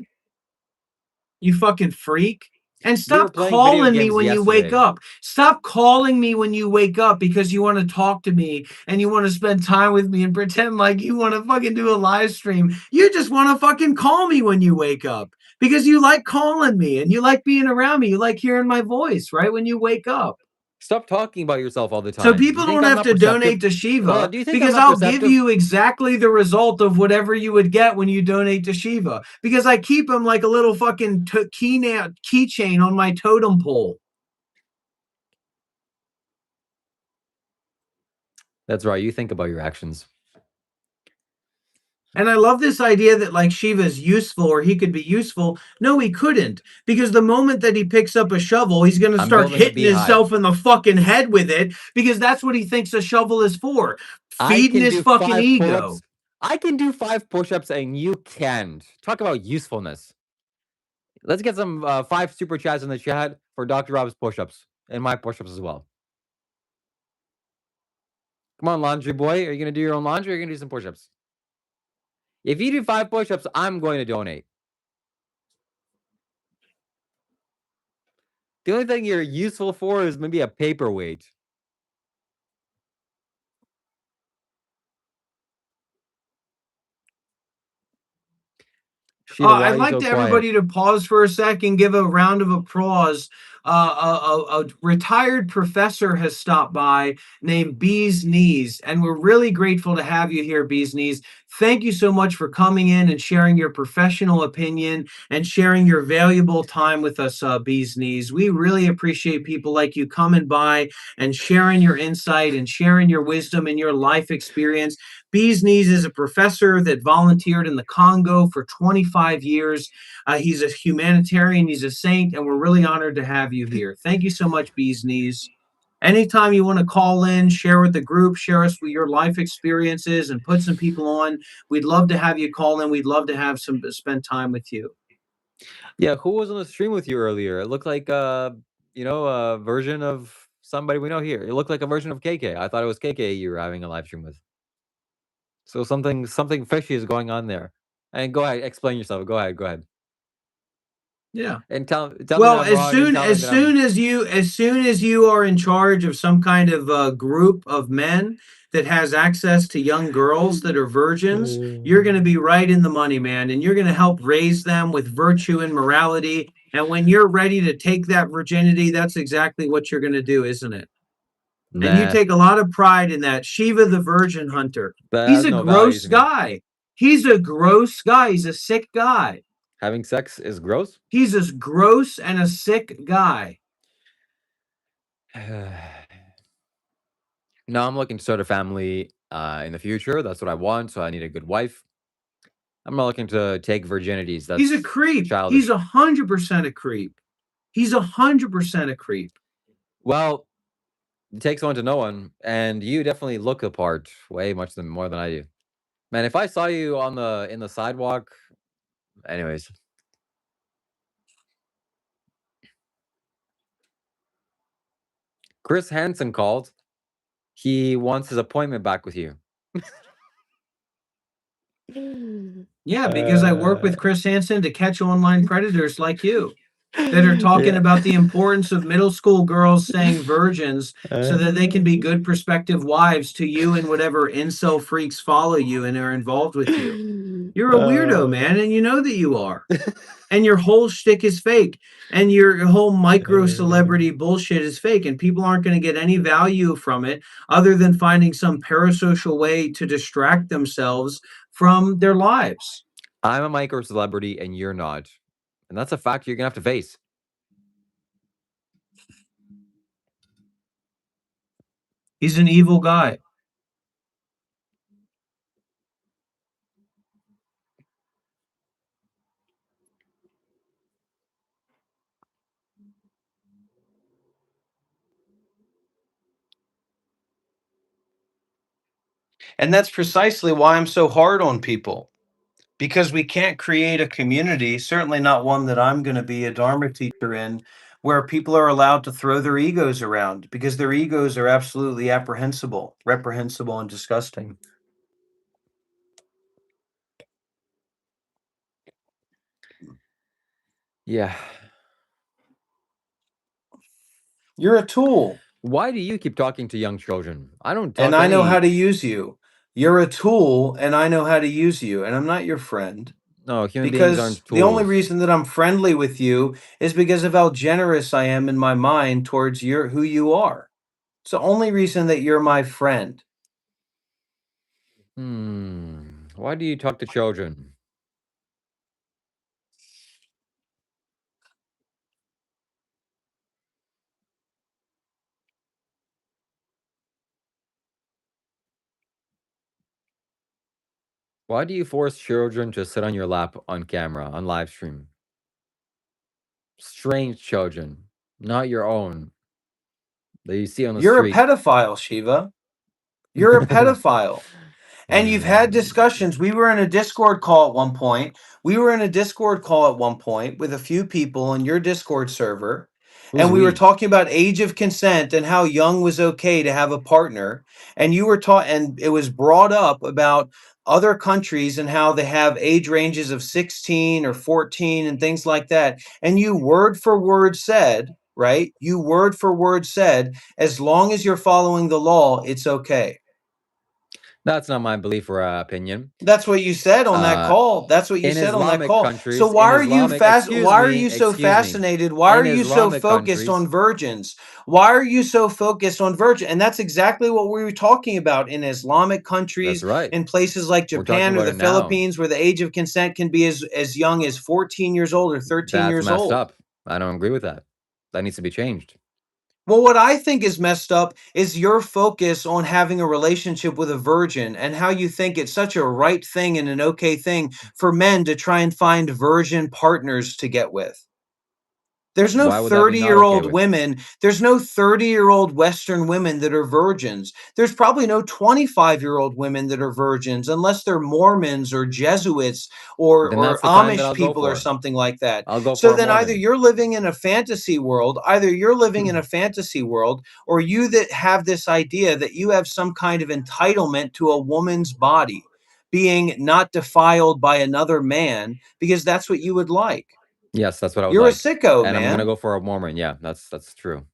You fucking freak." And We were stop playing video calling me games when you wake yesterday. up. Stop calling me when you wake up because you want to talk to me and you want to spend time with me and pretend like you want to fucking do a live stream. You just want to fucking call me when you wake up because you like calling me and you like being around me. You like hearing my voice, right? When you wake up. Stop talking about yourself all the So time. people You think don't I'm have not to perceptive? donate to Hold Shiva on, do you think I'm because not I'll give perceptive? you exactly the result of whatever you would get when you donate to Shiva because I keep him like a little fucking keychain on my totem pole. That's right. You think about your actions. And I love this idea that like Shiva's useful or he could be useful. No, he couldn't. Because the moment that he picks up a shovel, he's going to I'm start building a hitting beehive. himself in the fucking head with it because that's what he thinks a shovel is for. I Feeding can his do fucking 5 ego. pull-ups. I can do 5 push-ups and you can't. Talk about usefulness. Let's get some 5 super chats in the chat for Dr. Rob's push-ups and my push-ups as well. Come on, laundry boy. Are you going to do your own laundry or are you going to do some push-ups? If you do 5 push-ups, I'm going to donate. The only thing you're useful for is maybe a paperweight. Shiva, why I'd are you like so to quiet? everybody to pause for a second, give a round of applause a retired professor has stopped by named Bee's Knees, and we're really grateful to have you here, Bee's Knees. Thank you so much for coming in and sharing your professional opinion and sharing your valuable time with us, Bee's Knees. We really appreciate people like you coming by and sharing your insight and sharing your wisdom and your life experience. Bee's Knees is a professor that volunteered in the Congo for 25 years. He's a humanitarian, he's a saint, and we're really honored to have you here. Thank you so much, Bee's Knees. Anytime you want to call in, share with the group, share us with your life experiences, and put some people on, we'd love to have you call in. We'd love to have some spend time with you. Yeah, who was on the stream with you earlier? It looked like a version of somebody we know here. It looked like a version of KK. I thought it was KK you were having a live stream with. So something fishy is going on there. And go ahead, explain yourself. Go ahead. Yeah. And tell me that Well, I'm wrong and tell me that I'm as soon as you are in charge of some kind of group of men that has access to young girls that are virgins, you're going to be right in the money, man, and you're going to help raise them with virtue and morality. And when you're ready to take that virginity, that's exactly what you're going to do, isn't it? And you nah. take a lot of pride in that. Shiva the virgin hunter. That He's has a no value gross to me. guy. He's a gross guy. He's a sick guy. Having sex is gross. He's a gross and a sick guy. No, I'm looking to start a family in the future. That's what I want. So I need a good wife. I'm not looking to take virginities. That's He's a creep. childish. He's 100% a creep. He's 100% a creep. Well, it takes one to know one, and you definitely look the part way more than I do. Man, if I saw you in the sidewalk, anyways. Chris Hansen called. He wants his appointment back with you. Yeah, because I work with Chris Hansen to catch online predators like you that are talking Yeah. about the importance of middle school girls staying virgins so that they can be good prospective wives to you and whatever incel freaks follow you and are involved with you. You're a weirdo, man, and you know that you are. And your whole shtick is fake, and your whole micro celebrity bullshit is fake, and people aren't going to get any value from it other than finding some parasocial way to distract themselves from their lives. I'm a micro celebrity and you're not. And that's a fact you're going to have to face. He's an evil guy. And that's precisely why I'm so hard on people. Because we can't create a community, certainly not one that I'm going to be a Dharma teacher in, where people are allowed to throw their egos around because their egos are absolutely reprehensible, and disgusting. Yeah. You're a tool. Why do you keep talking to young children? I don't talk And to I know any... how to use you. You're a tool, and I know how to use you, and I'm not your friend. No, human beings Because aren't the only tools. reason that I'm friendly with you is because of how generous I am in my mind towards who you are. It's the only reason that you're my friend. Why do you talk to children? Why do you force children to sit on your lap on camera, on live stream? Strange children, not your own, that you see on the You're a street. pedophile, Shiva. You're a pedophile. And you've had discussions. We were in a Discord call at one point. With a few people on your Discord server. Who's And we were we? talking about age of consent and how young was okay to have a partner. And you were taught, and it was brought up about other countries and how they have age ranges of 16 or 14 and things like that. And you word for word said, right? You word for word said, as long as you're following the law, it's okay. That's not my belief or opinion. That's what you said on that Uh, call. That's what you in said on that Islamic call. So countries, in Islamic, why are you so excuse me, fascinated? Why are in you so Islamic focused countries, on virgins? Why are you so focused on virgin? And that's exactly what we were talking about in Islamic that's countries, right. in places like We're talking Japan or about the it now. Philippines, where the age of consent can be as young as 14 years old or 13 That's years messed old. up. I don't agree with that. That needs to be changed. Well, what I think is messed up is your focus on having a relationship with a virgin and how you think it's such a right thing and an okay thing for men to try and find virgin partners to get with. There's no Why would that be not okay 30-year-old with? women. There's no 30-year-old Western women that are virgins. There's probably no 25-year-old women that are virgins unless they're Mormons or Jesuits Then or that's the kind that Amish I'll go people or for. something like that. I'll go So for a then either Mormon. you're living in a fantasy world, or you that have this idea that you have some kind of entitlement to a woman's body being not defiled by another man because that's what you would like. Yes, that's what I would You're a like. sicko, And I'm gonna man. go for a Mormon. Yeah, that's true.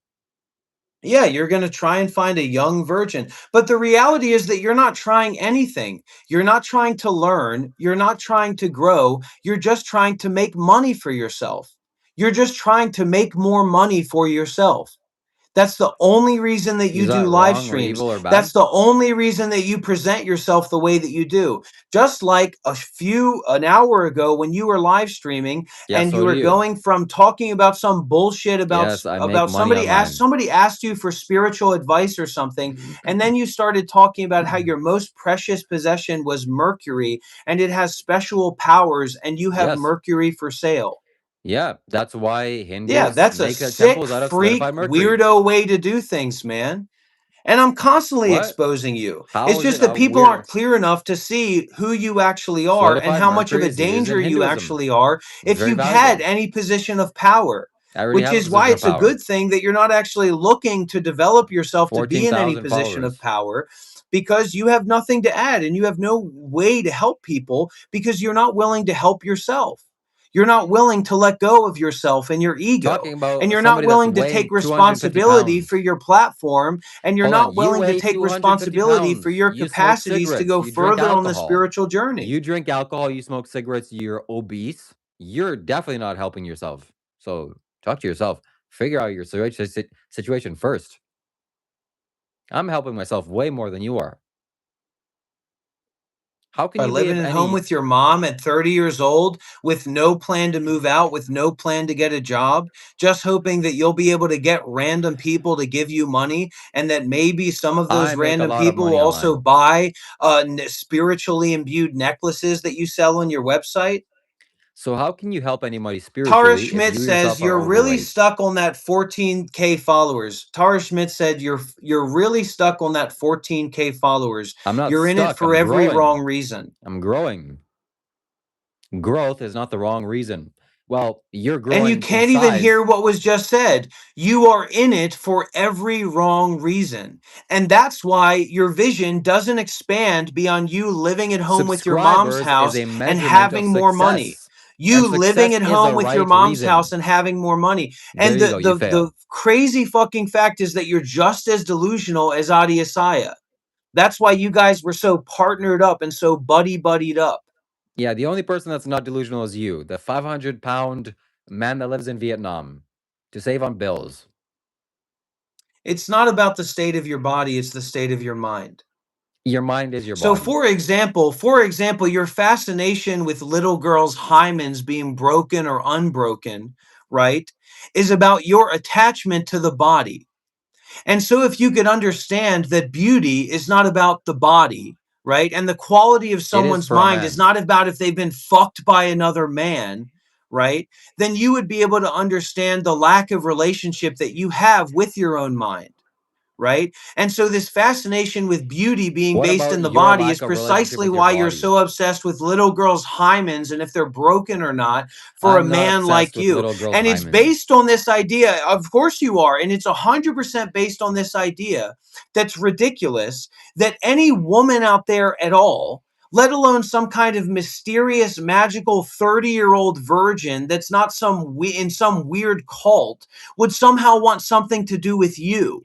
Yeah, you're going to try and find a young virgin. But the reality is that you're not trying anything. You're not trying to learn. You're not trying to grow. You're just trying to make money for yourself. You're just trying to make more money for yourself. That's the only reason that you Is do that live wrong or streams. evil or bad? That's the only reason that you present yourself the way that you do. Just like an hour ago when you were live streaming Yeah, and you so do were you. going from talking about some bullshit Yes, I make about money online. somebody asked you for spiritual advice or something, and then you started talking about how your most precious possession was Mercury and it has special powers and you have Yes. Mercury for sale. Yeah, that's why Yeah, Hindus that's a make their sick, temples out of freak, solidified mercury. weirdo way to do things, man. And I'm constantly What? exposing you. It's How is just it that a people aren't weird clear enough to see who you actually are and solidified how much of mercury a is used in danger you Hinduism? actually are It's if very you had valuable. any position of power. I already Which have a is why position of it's a power. good thing that you're not actually looking to develop yourself to be in any 14,000 position of followers. power because you have nothing to add and you have no way to help people because you're not willing to help yourself. You're not willing to let go of yourself and your ego. Talking And about you're not somebody that's willing to take weighing 250 responsibility for pounds. your platform. And you're Hold on, not you willing to weigh take 250 responsibility for pounds. your You smoke capacities to cigarettes. go You drink further on the alcohol. spiritual journey. You drink alcohol, you smoke cigarettes, you're obese. You're definitely not helping yourself. So talk to yourself. Figure out your situation first. I'm helping myself way more than you are. How can By you be living of at home any with your mom at 30 years old with no plan to move out, with no plan to get a job, just hoping that you'll be able to get random people to give you money and that maybe some of those I make a random lot of people will money also online. buy spiritually imbued necklaces that you sell on your website? So how can you help anybody Tara spiritually if Schmidt you says yourself are you're really overweight? stuck on that 14K followers. Tara Schmidt said you're really stuck on that 14K followers. I'm not You're in it stuck. for I'm every wrong growing. reason. I'm growing. Growth is not the wrong reason. Well, you're And you growing in can't even hear size. what was just said. You are in it for every wrong reason. And that's why your vision doesn't expand beyond you living at home with your mom's Subscribers is house a and measurement of having more money. success. And You living success at is home a with your right mom's house reason. and having more money. There And you go. You the failed. crazy fucking fact is that you're just as delusional as Adi Asaya. That's why you guys were so partnered up and so buddied up. Yeah, the only person that's not delusional is you, the 500-pound man that lives in Vietnam to save on bills. It's not about the state of your body, it's the state of your mind. Your mind is your So body. for example, your fascination with little girls' hymens being broken or unbroken, right, is about your attachment to the body. And so if you could understand that beauty is not about the body, right? And the quality of It is someone's for a mind is man. not about if they've been fucked by another man, right? Then you would be able to understand the lack of relationship that you have with your own mind, right? And so this fascination with beauty being What based about in the your body is lack of relationship precisely with your why you're body? so obsessed with little girls' hymens and if they're broken or not for a I'm not man obsessed like with you. little girls' And it's hymens. based on this idea, of course you are, and it's 100% based on this idea that's ridiculous that any woman out there at all, let alone some kind of mysterious, magical 30-year-old virgin that's not in some weird cult, would somehow want something to do with you.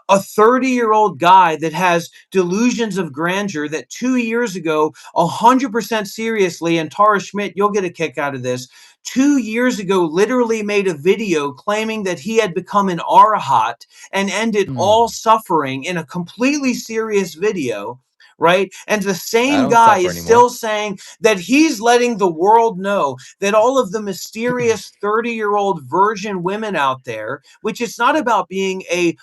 a 30-year-old guy that has delusions of grandeur that 2 years ago, 100% seriously, and Tara Schmidt, you'll get a kick out of this, 2 years ago literally made a video claiming that he had become an arahat and ended all suffering in a completely serious video, right? And the I same don't guy suffer is anymore. still saying that he's letting the world know that all of the mysterious 30-year-old virgin women out there, which it's not about being a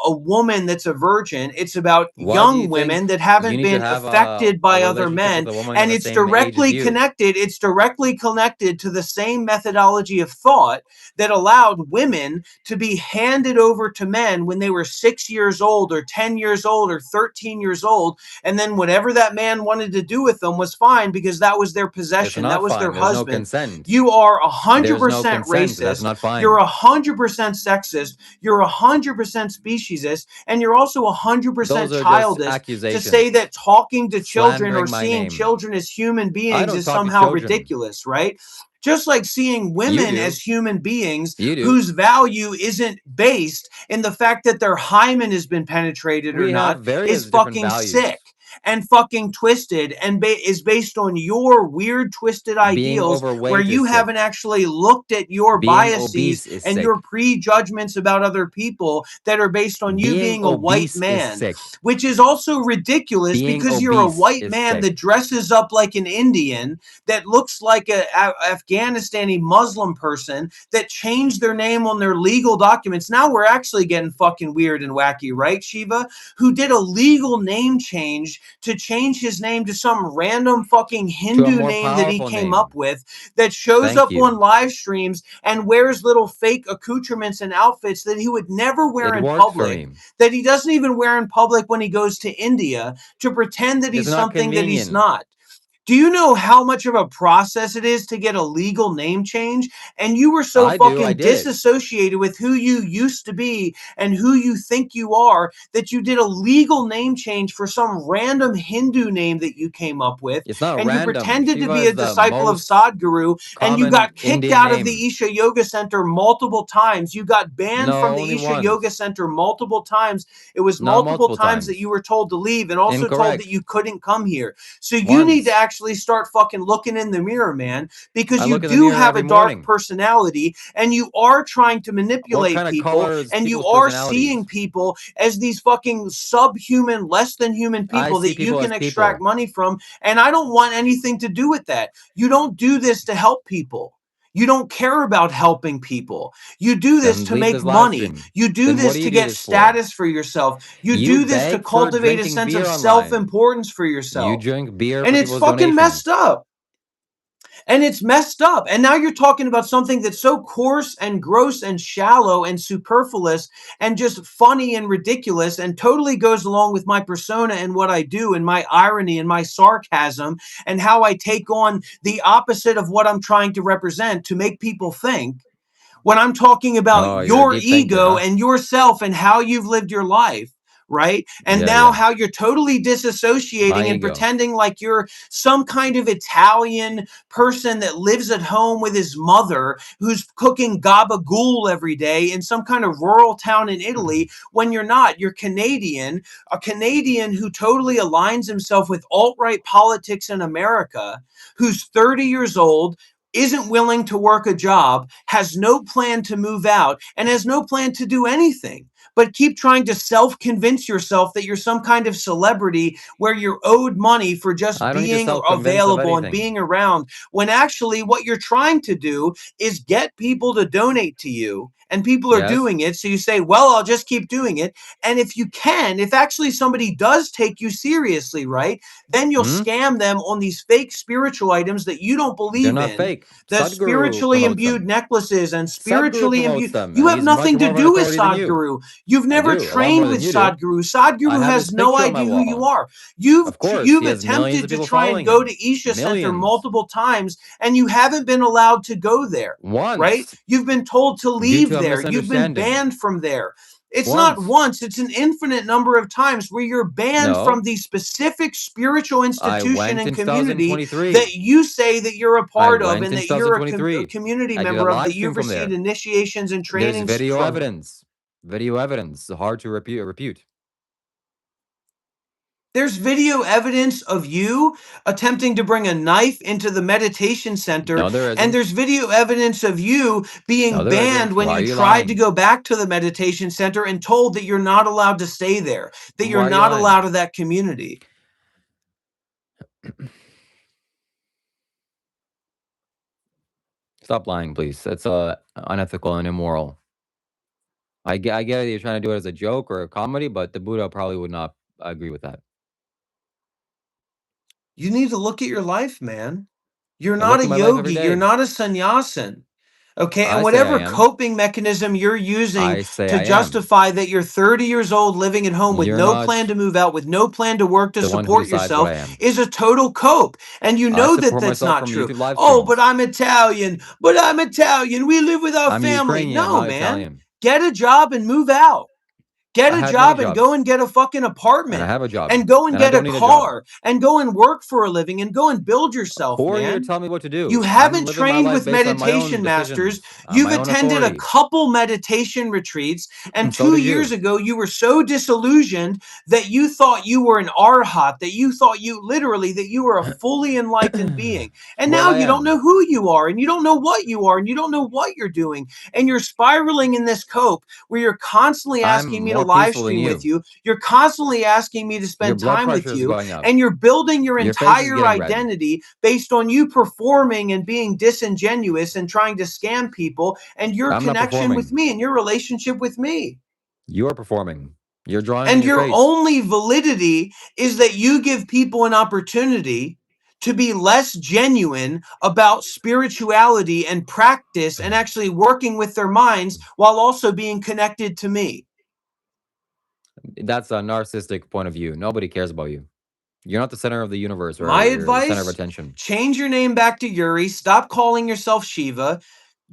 woman that's a virgin, it's about Why do young you women think that you haven't need to been have affected a by other relationship men, with a woman and the it's same age as directly you? connected. It's directly connected to the same methodology of thought that allowed women to be handed over to men when they were 6 years old or 10 years old or 13 years old, and then whatever that man wanted to do with them was fine because that was their It's possession, that not was their fine. There's no husband. consent. You are There's no 100% consent. That's racist, not fine. you're 100% sexist, you're 100% speciesist, and you're also 100% Those are just childist to accusations. say that talking to children or Slandering my seeing name. children as human I beings don't is talk to somehow children. ridiculous, right? Just like seeing You women do. as human beings You do. whose value isn't based in the fact that their hymen has been penetrated or We not have various is different fucking values. sick and fucking twisted and is based on your weird twisted Being ideals where overweight you is haven't sick. actually looked at your Being biases obese is and sick. your prejudgments about other people that are based on you Being being a white obese is man, sick. which is also ridiculous Being because you're a obese white is man sick. that dresses up like an Indian, that looks like a Afghanistani Muslim person that changed their name on their legal documents. Now we're actually getting fucking weird and wacky, right, Shiva? Who did a legal name change to change his name to some random fucking To a Hindu more name that he powerful came name. up with that shows Thank up you. on live streams and wears little fake accoutrements and outfits that he would never wear It in worked for public, me. that he doesn't even wear in public when he goes to India, to pretend that It's he's not something that he's convenient. not. Do you know how much of a process it is to get a legal name change? And you were so I do. I fucking did it. disassociated with who you used to be and who you think you are that you did a legal name change for some random Hindu name that you came up with. It's not And you random. pretended to Shiva be is a the disciple of most Sadhguru, and you common got kicked Indian out of name. the Isha Yoga Center multiple times. You got banned No, from the only Isha Yoga once. Center multiple times. It was Not multiple multiple times that times. you were told to leave and also told Incorrect. that you couldn't come here. So you need to Once. actually start fucking looking in the mirror, man, because I you look in the do mirror have a every dark morning. personality and you are trying to What manipulate kind of people, colors and you people's are seeing personalities? people as these fucking subhuman, less than human I people see that you people can as extract people. money from. And I don't want anything to do with that. You don't do this to help people. You don't care about helping people. You do this Then to leave make this live money. stream. You do Then what this do to you do get this for? status for yourself. You You do this to beg for cultivate a drinking sense beer of online. self-importance for You yourself. drink beer And for it's people's fucking messed donations. up. And it's messed up. And now you're talking about something that's so coarse and gross and shallow and superfluous and just funny and ridiculous and totally goes along with my persona and what I do and my irony and my sarcasm and how I take on the opposite of what I'm trying to represent to make people think, when I'm talking about Oh, you're a your deep thinker, ego huh? and yourself and how you've lived your life, right? And Yeah, now yeah. how you're totally My disassociating and ego. pretending like you're some kind of Italian person that lives at home with his mother who's cooking gabagool every day in some kind of rural town in Italy, when you're not. You're Canadian, a Canadian who totally aligns himself with alt-right politics in America, who's 30 years old, isn't willing to work a job, has no plan to move out, and has no plan to do anything but keep trying to self-convince yourself that you're some kind of celebrity where you're owed money for just I don't need to being self-convince of available and anything. being around, when actually what you're trying to do is get people to donate to you. And people are Yes? doing it. So you say, well, I'll just keep doing it. And if you can, if actually somebody does take you seriously, right, then you'll Hmm? scam them on these fake spiritual items that you don't They're believe not in, fake. the Sadhguru spiritually promotes them. imbued necklaces and Sadhguru spiritually promotes imbued. them, You and have he's much nothing more to of an do with authority than you. Sadhguru. You've I never do, a lot more trained than with you do. Sadhguru. I Sadhguru have has his no picture on my idea who you wall. are. You've Of course, you've he has millions attempted of to people try and following go him. to Isha Center Millions. multiple times, and you haven't been allowed to go there, right? Once. You've been told to Due leave to a there. You've been misunderstanding. banned from there. It's not Once. once, it's an infinite number of times where you're banned from No. the specific spiritual I institution went and in community 2023. that you say that you're a I part of went and in that you're a 2023. community I did a member of, live that stream you've from there. received initiations and There's trainings video from. evidence. Video evidence, hard to repute. There's video evidence of you attempting to bring a knife into the meditation center. No, there And isn't. there's video evidence of you No, being there banned isn't. when Why are you you tried to lying? go back to the meditation center and told that you're not allowed to stay there, that Why you're are you not lying? allowed of that community. Stop lying, please. That's unethical and immoral. I get it. You're trying to do it as a joke or a comedy, but the Buddha probably would not agree with that. You need to look at your life, man. You're I not look a at my life every yogi. You're day. not a sannyasin. Okay, and I say I whatever am. coping mechanism you're using I say to I am. justify that you're 30 years old living at home with You're no not plan to move out, with no plan to work to the one who support decides what yourself I am. is a total cope. And you I know that support that's myself not from true. YouTube live Oh, but streams. I'm Italian. But I'm Italian. We live with our I'm family. Ukrainian, No, not man. Italian. Get a job and move out. Get I a had many job and go jobs, and get a fucking and I apartment have a job, and go and and I get a don't need a job. car and go and work for a living and go and build yourself, Who are you to man. tell me what to You do? I'm haven't living my trained life with based on my own meditation masters. decisions, on You've my own attended a authority. couple meditation retreats, and So 2 did years you. ago, you were so disillusioned that you thought you were an arhat, that you thought that you were a fully enlightened being. And Well, now I you don't am. know who you are, and you don't know what you are, and you don't know what you're doing. And you're spiraling in this cope where you're constantly I'm asking me to more live peaceful than stream with you. you. You're constantly asking me to Your spend blood time with pressure is you, going up. and you're building your Your face is entire getting red. identity based on you performing and being disingenuous and trying to scam people, and your I'm not connection with performing. me and your relationship with me. You're performing. You're drawing on And your your face. only validity is that you give people an opportunity to be less genuine about spirituality and practice and actually working with their minds while also being connected to me. That's a narcissistic point of view. Nobody cares about you. You're not the center of the universe or My you're the center of advice, attention. change your name back to Yuri. Stop calling yourself Shiva.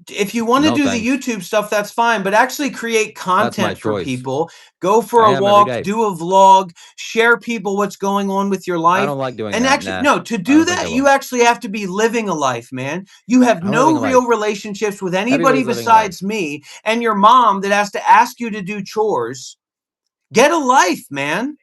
If you want to No, do the thanks. YouTube stuff, that's fine, but actually create That's my content for choice. people. Go for I a am every walk, day. do a vlog, share people what's going on with your I life. don't like doing And that. actually, Nah, no, to I do don't think I that, you will. actually have to be living a life, man. You have I'm living no a real life. relationships with anybody Everybody's living a life. besides me and your mom that has to ask you to do chores. Get a life, man.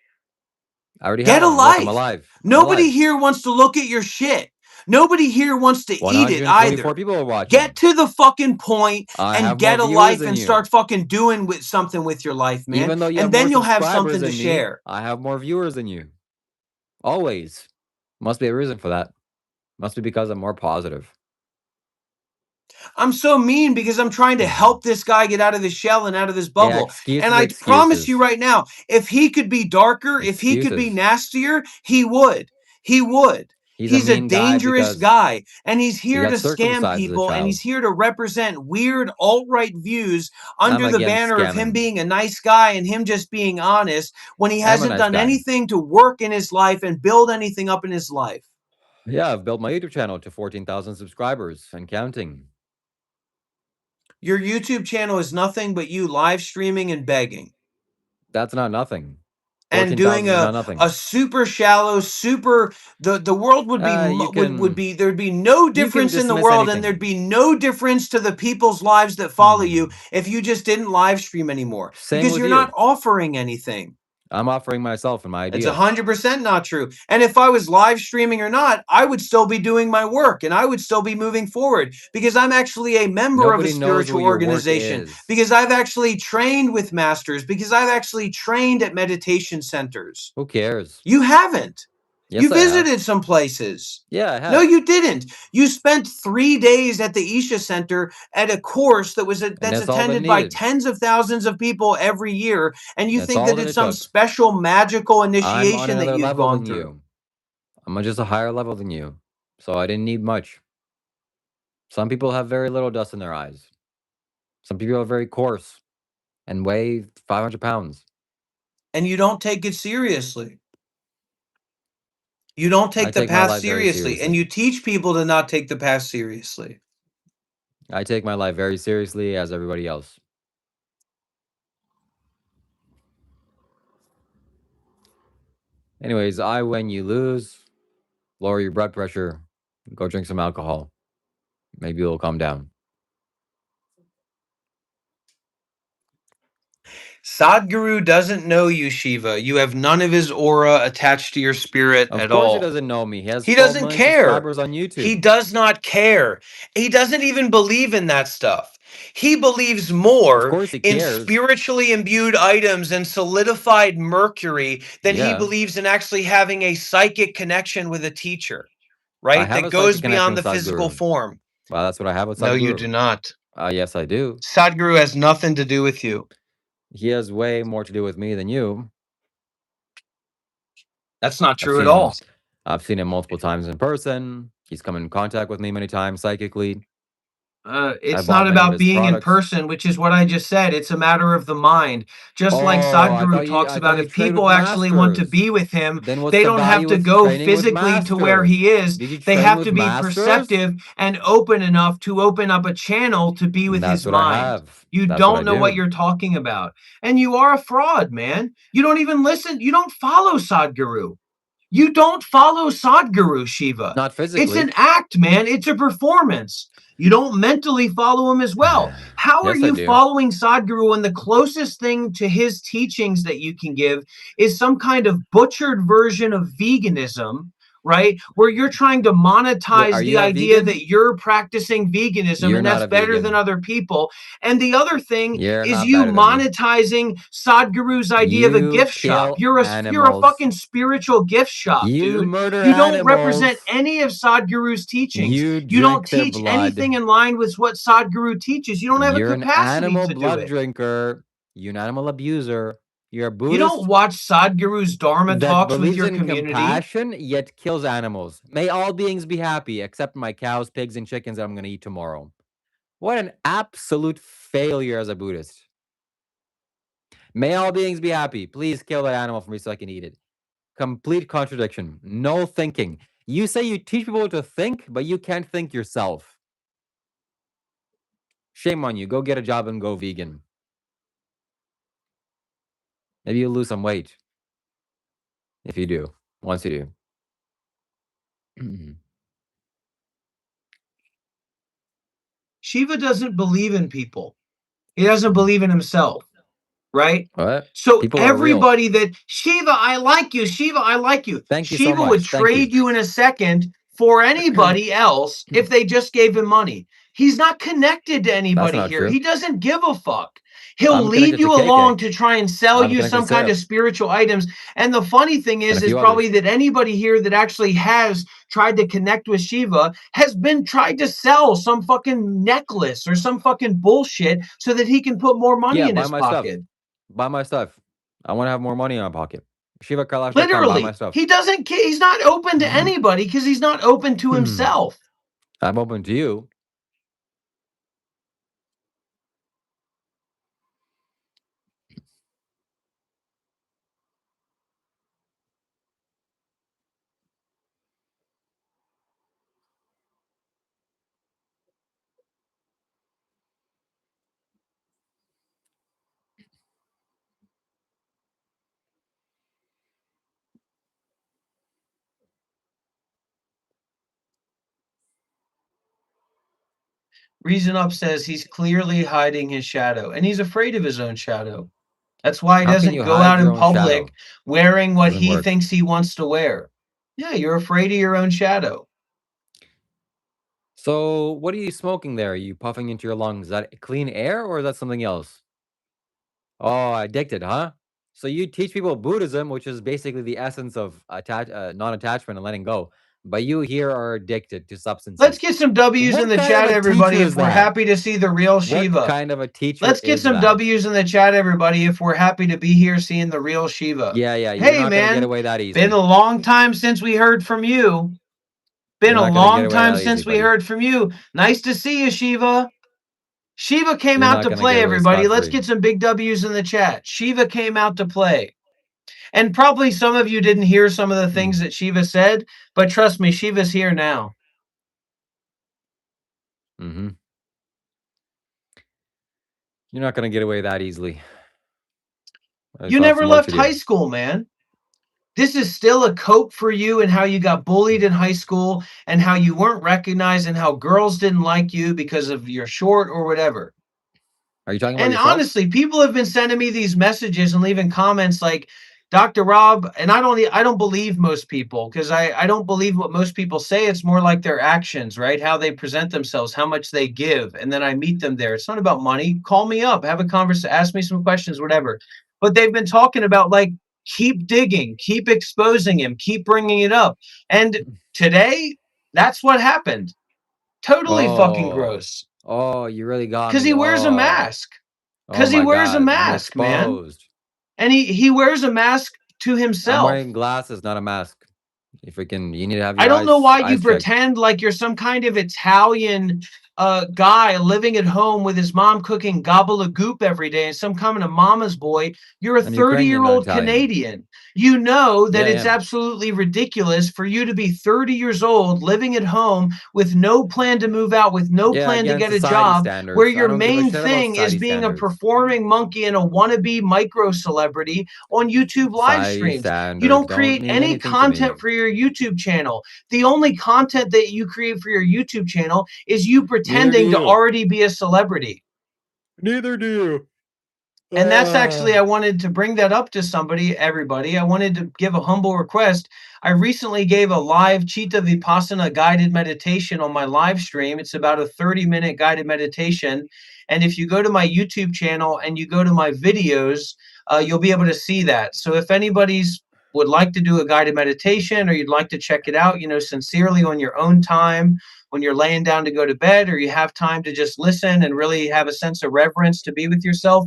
I already Get have a one. Look, I'm life. alive. I'm Nobody alive. here wants to look at your shit. Nobody here wants to eat it 124 either. people are watching. Get to the fucking point I and have get more a viewers life than and you. start fucking doing with something with your life, man. Even though you have And more then you'll have subscribers something to than me, share. I have more viewers than you. Always. Must be a reason for that. Must be because I'm more positive. I'm so mean because I'm trying to help this guy get out of his shell and out of this Yeah, bubble. excuses, And I promise you excuses. right now, if he could be darker, if he could be Excuses. nastier, he would. He would. He's He's a a mean guy dangerous because guy, and he's he here got to scam circumcised as a people, and child. he's here to represent weird alt-right views I'm under the against banner of him scamming. being a nice guy and him just being honest when he I'm a hasn't nice done guy. anything to work in his life and build anything up in his life. Yeah, I've built my YouTube channel to 14,000 subscribers and counting. Your YouTube channel is nothing but you live streaming and begging. That's not nothing. And 14,000 doing is not nothing. a super shallow, the world would be would be there'd be no difference in the dismiss world, and anything. there'd be no difference to the people's lives that follow you if you just didn't live stream anymore. Same Because with you're you. not offering anything. I'm offering myself and my It's ideas. 100% not true. And if I was live streaming or not, I would still be doing my work and I would still be moving forward because I'm actually a member Nobody of a knows what spiritual your work organization, is. because I've actually trained with masters, because I've actually trained at meditation centers. Who cares? You haven't. Yes, You I have. visited some places. Yeah, I have. No, you didn't. You spent 3 days at the Isha Center at a course that's that's all that attended by needed. tens of thousands of people every year, and you That's think all that that it's it some took. special magical I'm on initiation that another you've level gone than through. you. I'm just a higher level than you. So I didn't need much. Some people have very little dust in their eyes. Some people are very coarse and weigh 500 pounds. And you don't take it seriously. You don't I take the take my path life very seriously, and seriously. you teach people to not take the path seriously. I take my life very seriously as everybody else. Anyways, I win, you lose. Lower your blood pressure. Go drink some alcohol. Maybe it'll calm down. Sadhguru doesn't know you, Shiva. You have none of his aura attached to your spirit Of at course, he all. doesn't know me. He has He 12 doesn't million care. subscribers on He YouTube. does not care. He doesn't even believe in that stuff. He believes Of more course, he in cares. spiritually imbued items and solidified mercury than he Yeah. believes in actually having a psychic connection with a teacher, I right? have That a goes psychic connection beyond with the physical Sadhguru. form. Well, that's what I have with No, you Sadhguru. do not. Yes, I do. Sadhguru has nothing to do with you. He has way more to do with me than you. That's not I've true seen at all. I've seen him multiple times in person. He's come in contact with me many times psychically. It's bought not many of about his being in products. person, which is what I just said. It's a matter of the mind. Just like Oh, I Sadhguru thought talks I about, thought you if trained with people actually want to masters. be with him, Then what's they the don't have value to with go training with physically to where masters? he is. Did you They train have with to be masters? perceptive and open enough to open up a channel to be with That's his what I mind. have. You That's what I don't know what do. you're talking about. And you are a fraud, man. You don't even listen. You don't follow Sadhguru. You don't follow Sadhguru, Shiva. Not It's physically. an act, man. It's a performance. You don't mentally follow him as well. How are Yes, I you do. following Sadhguru when the closest thing to his teachings that you can give is some kind of butchered version of veganism, right? Where you're trying to Wait, monetize are the you a idea vegan? that you're practicing veganism You're and not that's a better than vegan. other people. And the other thing You're is not you better than me. monetizing Sadhguru's idea of a You gift shop. kill You're a animals. fucking spiritual gift shop, You dude. murder You don't animals. represent any of Sadhguru's teachings. You You don't drink their teach blood. anything in line with what Sadhguru teaches. You don't have You're a an capacity animal to do blood it. drinker. You're an animal abuser. You're a You Buddhist don't watch Sadhguru's Dharma that talks with believes your in community. compassion yet kills animals. May all beings be happy except my cows, pigs, and chickens that I'm going to eat tomorrow. What an absolute failure as a Buddhist. May all beings be happy. Please kill that animal for me so I can eat it. Complete contradiction. No thinking. You say you teach people to think, but you can't think yourself. Shame on you. Go get a job and go vegan. Maybe you'll lose some weight. If you do. Once you do. Shiva doesn't believe in people. He doesn't believe in himself, right? What? So People are real. everybody that Shiva, I like you. Shiva, I like you. Thank you so Shiva much. would Thank you. trade you in a second for anybody else if they just gave him money. He's not connected to anybody not here. true. He doesn't give a fuck. He'll I'm lead connected you to KK. along to try and sell I'm you connected some to kind of Syrup. spiritual items. And the funny thing And a is few probably others. that anybody here that actually has tried to connect with Shiva has been tried to sell some fucking necklace or some fucking bullshit so that he can put more money in buy his my pocket. stuff. Buy my stuff. I want to have more money in my pocket. ShivaKailash.com. Buy Literally, my stuff. he doesn't. He's not open to anybody because he's not open to himself. I'm open to you. Reason Up says he's clearly hiding his shadow, and he's afraid of his own shadow. That's why he How can doesn't you go hide out your in own public shadow? wearing what Doesn't he work. thinks he wants to wear. Yeah, you're afraid of your own shadow. So, what are you smoking there? Are you puffing into your lungs? Is that clean air or is that something else? Oh, addicted, huh? So you teach people Buddhism, which is basically the essence of non-attachment and letting go. But you here are addicted to substances. Let's get some W's in What the kind chat, of a everybody, teacher if is we're that? happy to see the real What Shiva. kind of a teacher Let's get is some that? W's in the chat, everybody, if we're happy to be here seeing the real Shiva. Yeah, you're Hey, not gonna get man, away that easily. been a long time since we heard from you. Been You're a not gonna get long away time that since easy, we buddy. heard from you. Nice to see you, Shiva. Shiva came You're out not to gonna play, get away everybody. Let's scot-free. get some big W's in the chat. Shiva came out to play. And probably some of you didn't hear some of the things that Shiva said, but trust me, Shiva's here now. Mm-hmm. You're not gonna get away that easily. You never left high school, man. This is still a cope for you and how you got bullied in high school and how you weren't recognized and how girls didn't like you because of you're short or whatever. Are you talking about And yourself? honestly, people have been sending me these messages and leaving comments like, Dr. Rob, and I don't believe most people, because I don't believe what most people say. It's more like their actions, right? How they present themselves, how much they give, and then I meet them there. It's not about money. Call me up, have a conversation, ask me some questions, whatever. But they've been talking about like, keep digging, keep exposing him, keep bringing it up. And today, that's what happened. Totally fucking Oh, gross. oh, you really got Because me. he wears a Oh, mask. oh Because he my wears a God, I'm mask, man. exposed. And he wears a mask to I'm himself. wearing glasses, not a mask. You need to have I your don't know why you eyes checked. pretend like you're some kind of Italian guy living at home with his mom cooking gobbledygook every day and some kind of mama's boy. You're a I'm Ukrainian, not 30-year-old Italian. Canadian. You know that Yeah, it's yeah. absolutely ridiculous for you to be 30 years old living at home with no plan to move out, with no Yeah, plan to against get a society job, where standards. I your don't give a main shit about thing is society being a standards. performing monkey and a wannabe micro celebrity on YouTube live Society streams. You standards don't don't create mean any anything to me. content for your YouTube channel. The only content that you create for your YouTube channel is you pretending to you. already be a celebrity. Neither do you. And that's actually, I wanted to bring that up to somebody, everybody. I wanted to give a humble request. I recently gave a live Chitta Vipassana guided meditation on my live stream. It's about a 30-minute guided meditation. And if you go to my YouTube channel and you go to my videos, you'll be able to see that. So if anybody's would like to do a guided meditation, or you'd like to check it out, sincerely on your own time, when you're laying down to go to bed, or you have time to just listen and really have a sense of reverence to be with yourself,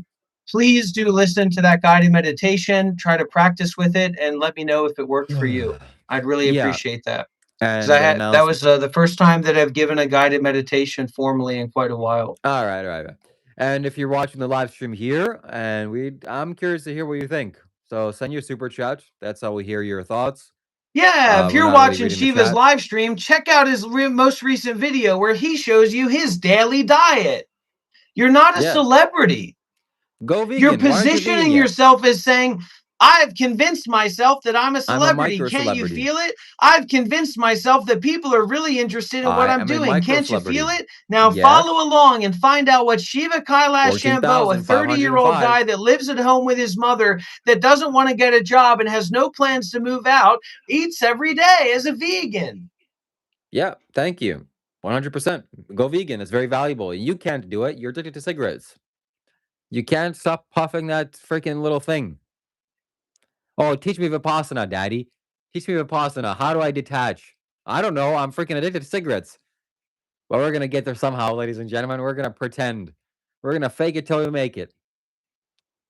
please do listen to that guided meditation, try to practice with it, and let me know if it worked for you. I'd really Yeah. appreciate that. And That was the first time that I've given a guided meditation formally in quite a while. all right. And if you're watching the live stream here, and I'm curious to hear what you think. So send your super chat. That's how we hear your thoughts. Yeah, if We're you're not really watching reading the Shiva's chat. live stream, check out his most recent video where he shows you his daily diet. You're not a Yeah. celebrity. Go vegan. You're Why aren't you vegan positioning yet? yourself as saying, I've convinced myself that I'm a I'm a celebrity. micro Can't you celebrity. feel it? I've convinced myself that people are really interested in what I I'm am a doing. micro Can't you feel celebrity. it? Now Yes. follow along and find out what Shiva Kailash Shambho, a 30-year-old 14,505. guy that lives at home with his mother, that doesn't want to get a job and has no plans to move out, eats every day as a vegan. Yeah, thank you. 100%. Go vegan. It's very valuable. You can't do it. You're addicted to cigarettes. You can't stop puffing that freaking little thing. Oh, teach me Vipassana, Daddy. Teach me Vipassana. How do I detach? I don't know. I'm freaking addicted to cigarettes. But we're going to get there somehow, ladies and gentlemen. We're going to pretend. We're going to fake it till we make it.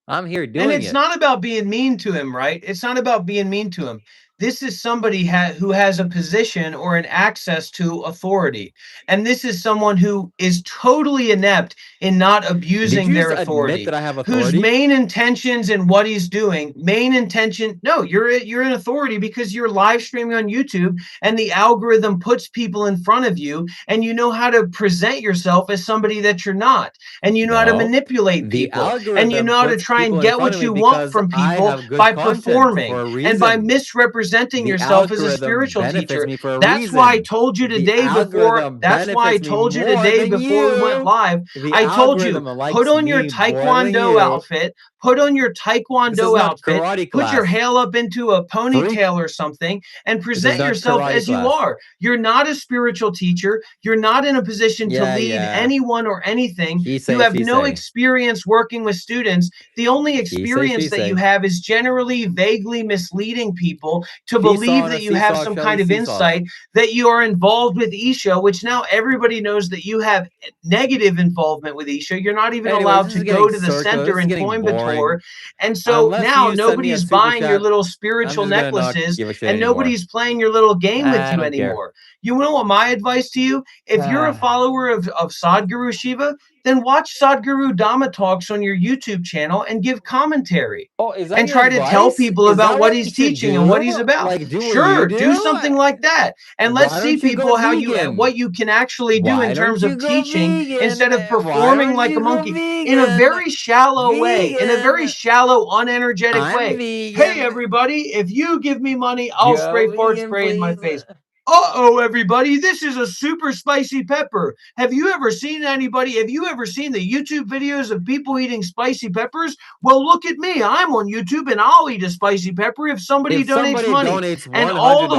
I'm here doing And it. it's not about being mean to him, right? It's not about being mean to him. This is somebody who has a position or an access to authority. And this is someone who is totally inept in not abusing Did you their just authority. admit that I have Whose authority? main intentions in what he's doing, no, you're in authority because you're live streaming on YouTube and the algorithm puts people in front of you and you know how to present yourself as somebody that you're not. And you know how to No. manipulate The people. And you algorithm know how to puts try people and in get front what of me you want because from I people have good by content performing for a and by reason. misrepresenting The yourself as a algorithm spiritual benefits teacher. me for a That's why I reason. told you The today before. algorithm That's why I benefits me told you more today than before we went you. live. The I told you, algorithm likes put on your me more than taekwondo you. outfit. Put on your This is taekwondo not outfit. karate Put your class. hair up into a Freak. ponytail or something and This is present not yourself karate as you class. are. You're not a spiritual teacher. You're not in a position to Yeah, lead yeah. anyone or anything. He You say, have she no say. experience working with students. The only He say, experience she that you say. have is generally vaguely misleading people to Seesaw believe on a that you have seesaw, some Shelly kind of seesaws. insight, that you are involved with Isha, which now everybody knows that you have negative involvement with Isha. You're not even Anyways, allowed this to is go getting to the circular. center This is in getting Coimbatore. boring. And so Unless now you send me a nobody's super buying your chat, little I'm spiritual just gonna not necklaces give a shit and anymore. nobody's playing your little game with I you don't care. anymore. You know what my advice to you? If you're a follower of Sadhguru Shiva, then watch Sadhguru Dhamma talks on your YouTube channel and give commentary. Oh, is that And your try to tell advice? people Is about that what what he's you should teaching and what do? he's about. Like, do what you Sure, do? do something like that. And let's Why see don't you go people how vegan? what you can actually do Why in don't terms you of go teaching vegan? instead of Why performing don't like a you go monkey in a vegan? very shallow way, in a very Vegan. shallow, unenergetic I'm way. vegan. Hey, everybody, if you give me money, I'll spray Go fart vegan, spray in my please. face. Uh-oh, everybody, this is a super spicy pepper. Have you ever seen the YouTube videos of people eating spicy peppers? Well, look at me. I'm on YouTube and I'll eat a spicy pepper if somebody If donates somebody money. donates And $100, all the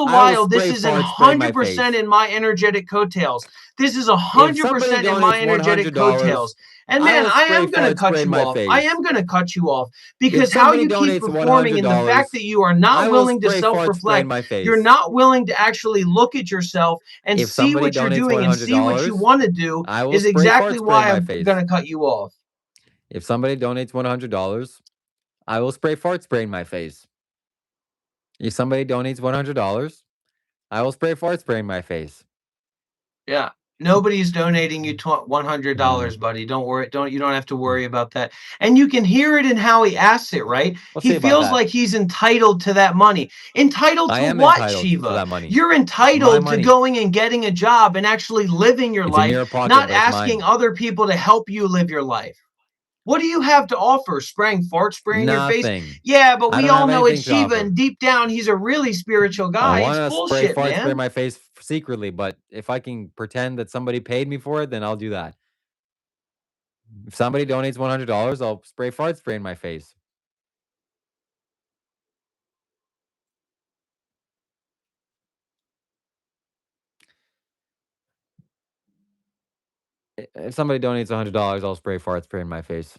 I will while, this spray is fart spray in my 100% face. in my energetic coattails. This is If somebody 100% in my donates energetic $100, coattails. And I man, will I spray am going to fart spray cut in you my off. I face. am going to cut you off If because how somebody you keep donates performing and the fact $100, that you are I not will willing to spray fart spray in self-reflect, my face. you're not willing to actually look at yourself and If see somebody what you're donates doing and see what you $100, want to do I will is spray fart exactly spray in why my I'm face. going to cut you off. If somebody donates $100, I will spray fart spray in my face. If somebody donates $100, I will spray fart spray in my face. Yeah. Nobody's donating you $100, buddy. Don't worry. You don't have to worry about that. And you can hear it in how he asks it, right? We'll He see about feels that. like he's entitled to that money. Entitled I to am what, entitled to Shiva? that money. You're My entitled to money. going and getting a job and actually living your It's in life, your pocket, not but it's asking mine. other people to help you live your life. What do you have to offer? Spraying fart spray in your face? Nothing. Yeah, but I we don't all have know it's anything to Shiva, offer. and deep down, he's a really spiritual I guy. want It's to spray bullshit, fart spray in man. my face secretly, but if I can pretend that somebody paid me for it, then I'll do that. If somebody donates $100, I'll spray fart spray in my face. If somebody donates $100, I'll spray fart spray in my face.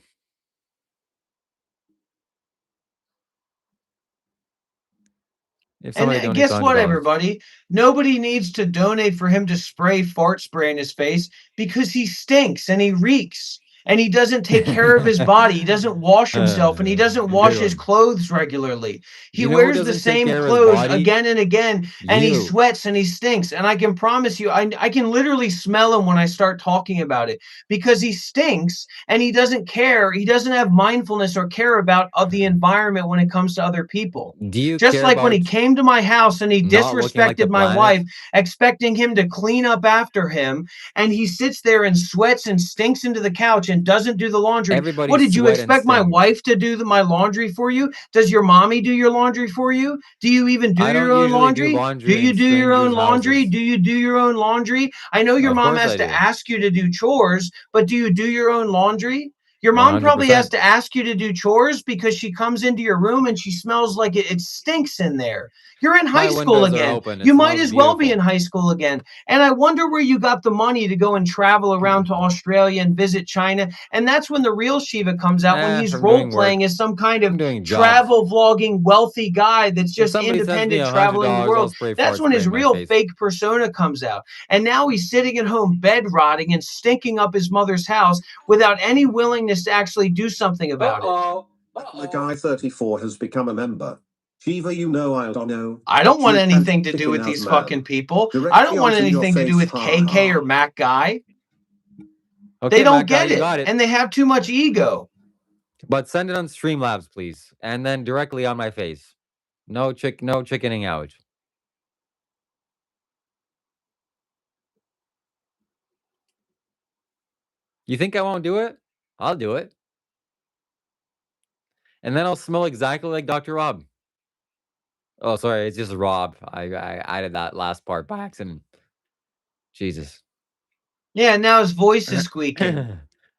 If somebody And donates guess what, $100. everybody? Nobody needs to donate for him to spray fart spray in his face because he stinks and he reeks and he doesn't take care of his body. He doesn't wash himself and he doesn't wash Good his one. clothes regularly. He You know who wears the doesn't take same care of his clothes body? again and again, and he You. sweats and he stinks. And I can promise you, I can literally smell him when I start talking about it because he stinks and he doesn't care. He doesn't have mindfulness or care about the environment when it comes to other people. Do you Just care like when he about came to my house and he not looking like the disrespected my planet? wife, expecting him to clean up after him, and he sits there and sweats and stinks into the couch and doesn't do the laundry. Everybody What did you sweat and expect my stink. wife to do my laundry for you? Does your mommy do your laundry for you? Do you even do I your don't own usually do laundry? Do laundry you in do your own strangers' laundry? houses. Do you do your own laundry? I know your Of mom course has I to do. ask you to do chores, but do you do your own laundry? Your mom probably has 100%. to ask you to do chores because she comes into your room and she smells like it stinks in there. You're in high My school windows are again. open. It You might smells as well be in beautiful. high school again. And I wonder where you got the money to go and travel around to Australia and visit China. And that's when the real Shiva comes out, when he's I'm role doing playing work. as some kind of I'm doing jobs. travel vlogging wealthy guy that's If just somebody sends me independent traveling the $100, I'll world. spray That's fart when spray his in my real face. fake persona comes out. And now he's sitting at home bed rotting and stinking up his mother's house without any willingness to actually do something about it. The guy 34 has become a member. Shiva, you know I don't know. I don't But want you can anything to kick do him with out, these fucking man. people. I Directly don't want onto your anything to do face, with ha KK or ha. Mac Guy. They Okay, don't Matt guy, get you it, got it. and they have too much ego. But send it on Streamlabs, please. And then directly on my face. No chickening out. You think I won't do it? I'll do it. And then I'll smell exactly like Dr. Rob. Oh, sorry, it's just Rob. I added that last part by accident. Jesus. Yeah, now his voice is squeaking.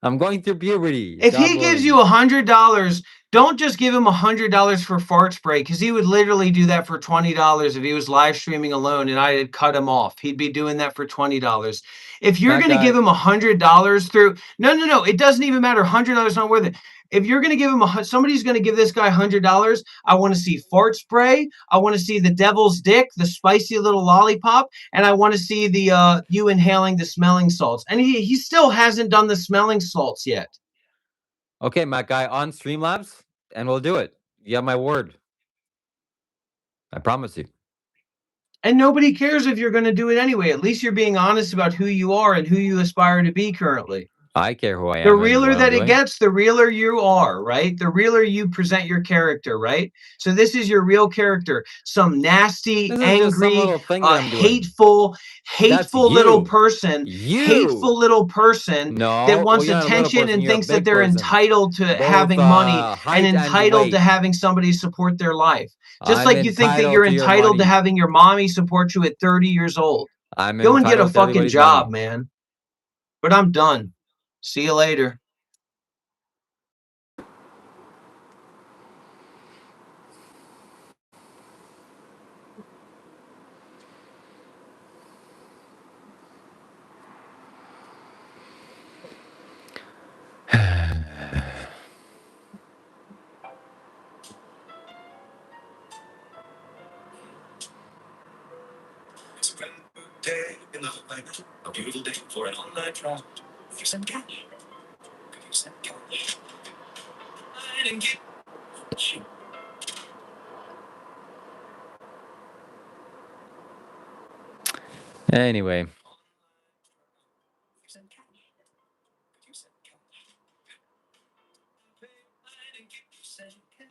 I'm going through puberty. If Stop he gives bullying you me. $100, don't just give him $100 for fart spray, because he would literally do that for $20 if he was live streaming alone and I had cut him off. He'd be doing that for $20. If you're Matt going to give guy, him $100 through, no, it doesn't even matter. $100 not worth it. If you're going to give him somebody's going to give this guy $100, I want to see fart spray. I want to see the devil's dick, the spicy little lollipop, and I want to see the you inhaling the smelling salts. And he still hasn't done the smelling salts yet. okay, Matt guy, on Streamlabs, and we'll do it. You have my word. I promise you. And nobody cares if you're going to do it anyway. At least you're being honest about who you are and who you aspire to be currently. I care who I am. The and realer what I'm that it doing. gets, the realer you are, right? The realer you present your character, right? So this is your real character. Some nasty, This is just some angry, little thing that I'm doing. hateful That's little you. person, You. hateful little person No, that well, wants you're not a little attention person, and you're a thinks that big they're person. entitled to Both having money and height and entitled to weight. having somebody support their life. Just I'm like you think that entitled you're to your entitled to money. having your mommy support you at 30 years old. I'm Go and get a entitled to fucking everybody's job, money. man. But I'm done. See you later. It's a brand new day in the climate. A beautiful day for an online draft. If you send cash, could you send cash? I didn't get you. Anyway. Send cash. Could you send cash? I didn't get you send cash.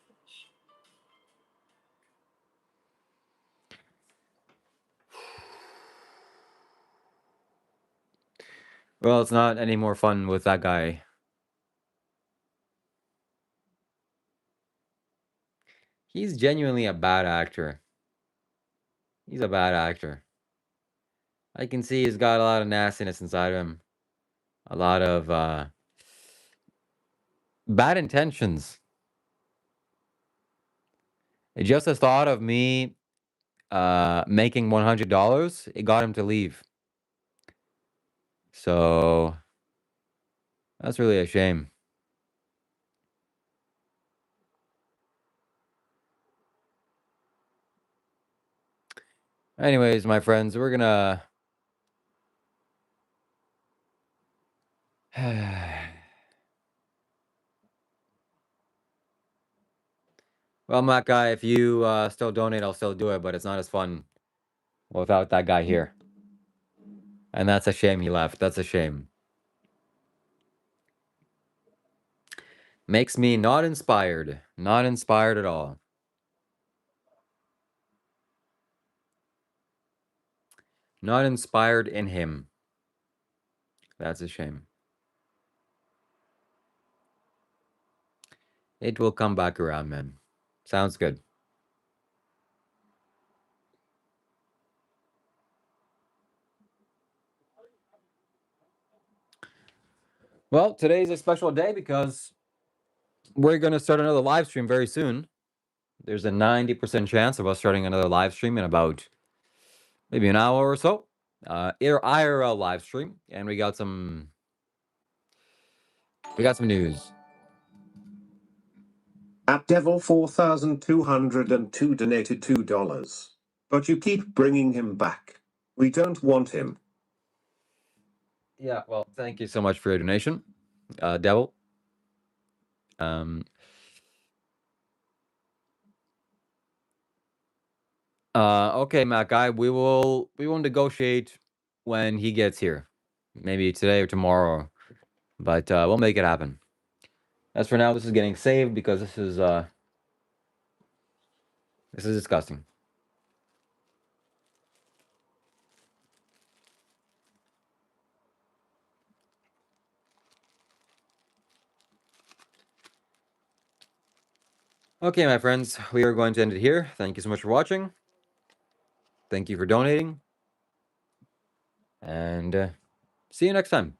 Well, it's not any more fun with that guy. He's genuinely a bad actor. He's a bad actor. I can see he's got a lot of nastiness inside of him. A lot of bad intentions. Just the thought of me making $100, it got him to leave. So that's really a shame. Anyways, my friends, we're gonna well, Matt guy, if you still donate, I'll still do it, but it's not as fun without that guy here. And that's a shame he left. That's a shame. Makes me not inspired. Not inspired at all. Not inspired in him. That's a shame. It will come back around, man. Sounds good. Well, today's a special day because we're going to start another live stream very soon. There's a 90% chance of us starting another live stream in about maybe an hour or so. IRL live stream, and we got some news. At Devil 4202 donated $2. But you keep bringing him back. We don't want him. Yeah, well, thank you so much for your donation, Devil. Okay, Matt guy, we will negotiate when he gets here. Maybe today or tomorrow. But we'll make it happen. As for now, this is getting saved because this is disgusting. Okay, my friends, we are going to end it here. Thank you so much for watching. Thank you for donating. And see you next time.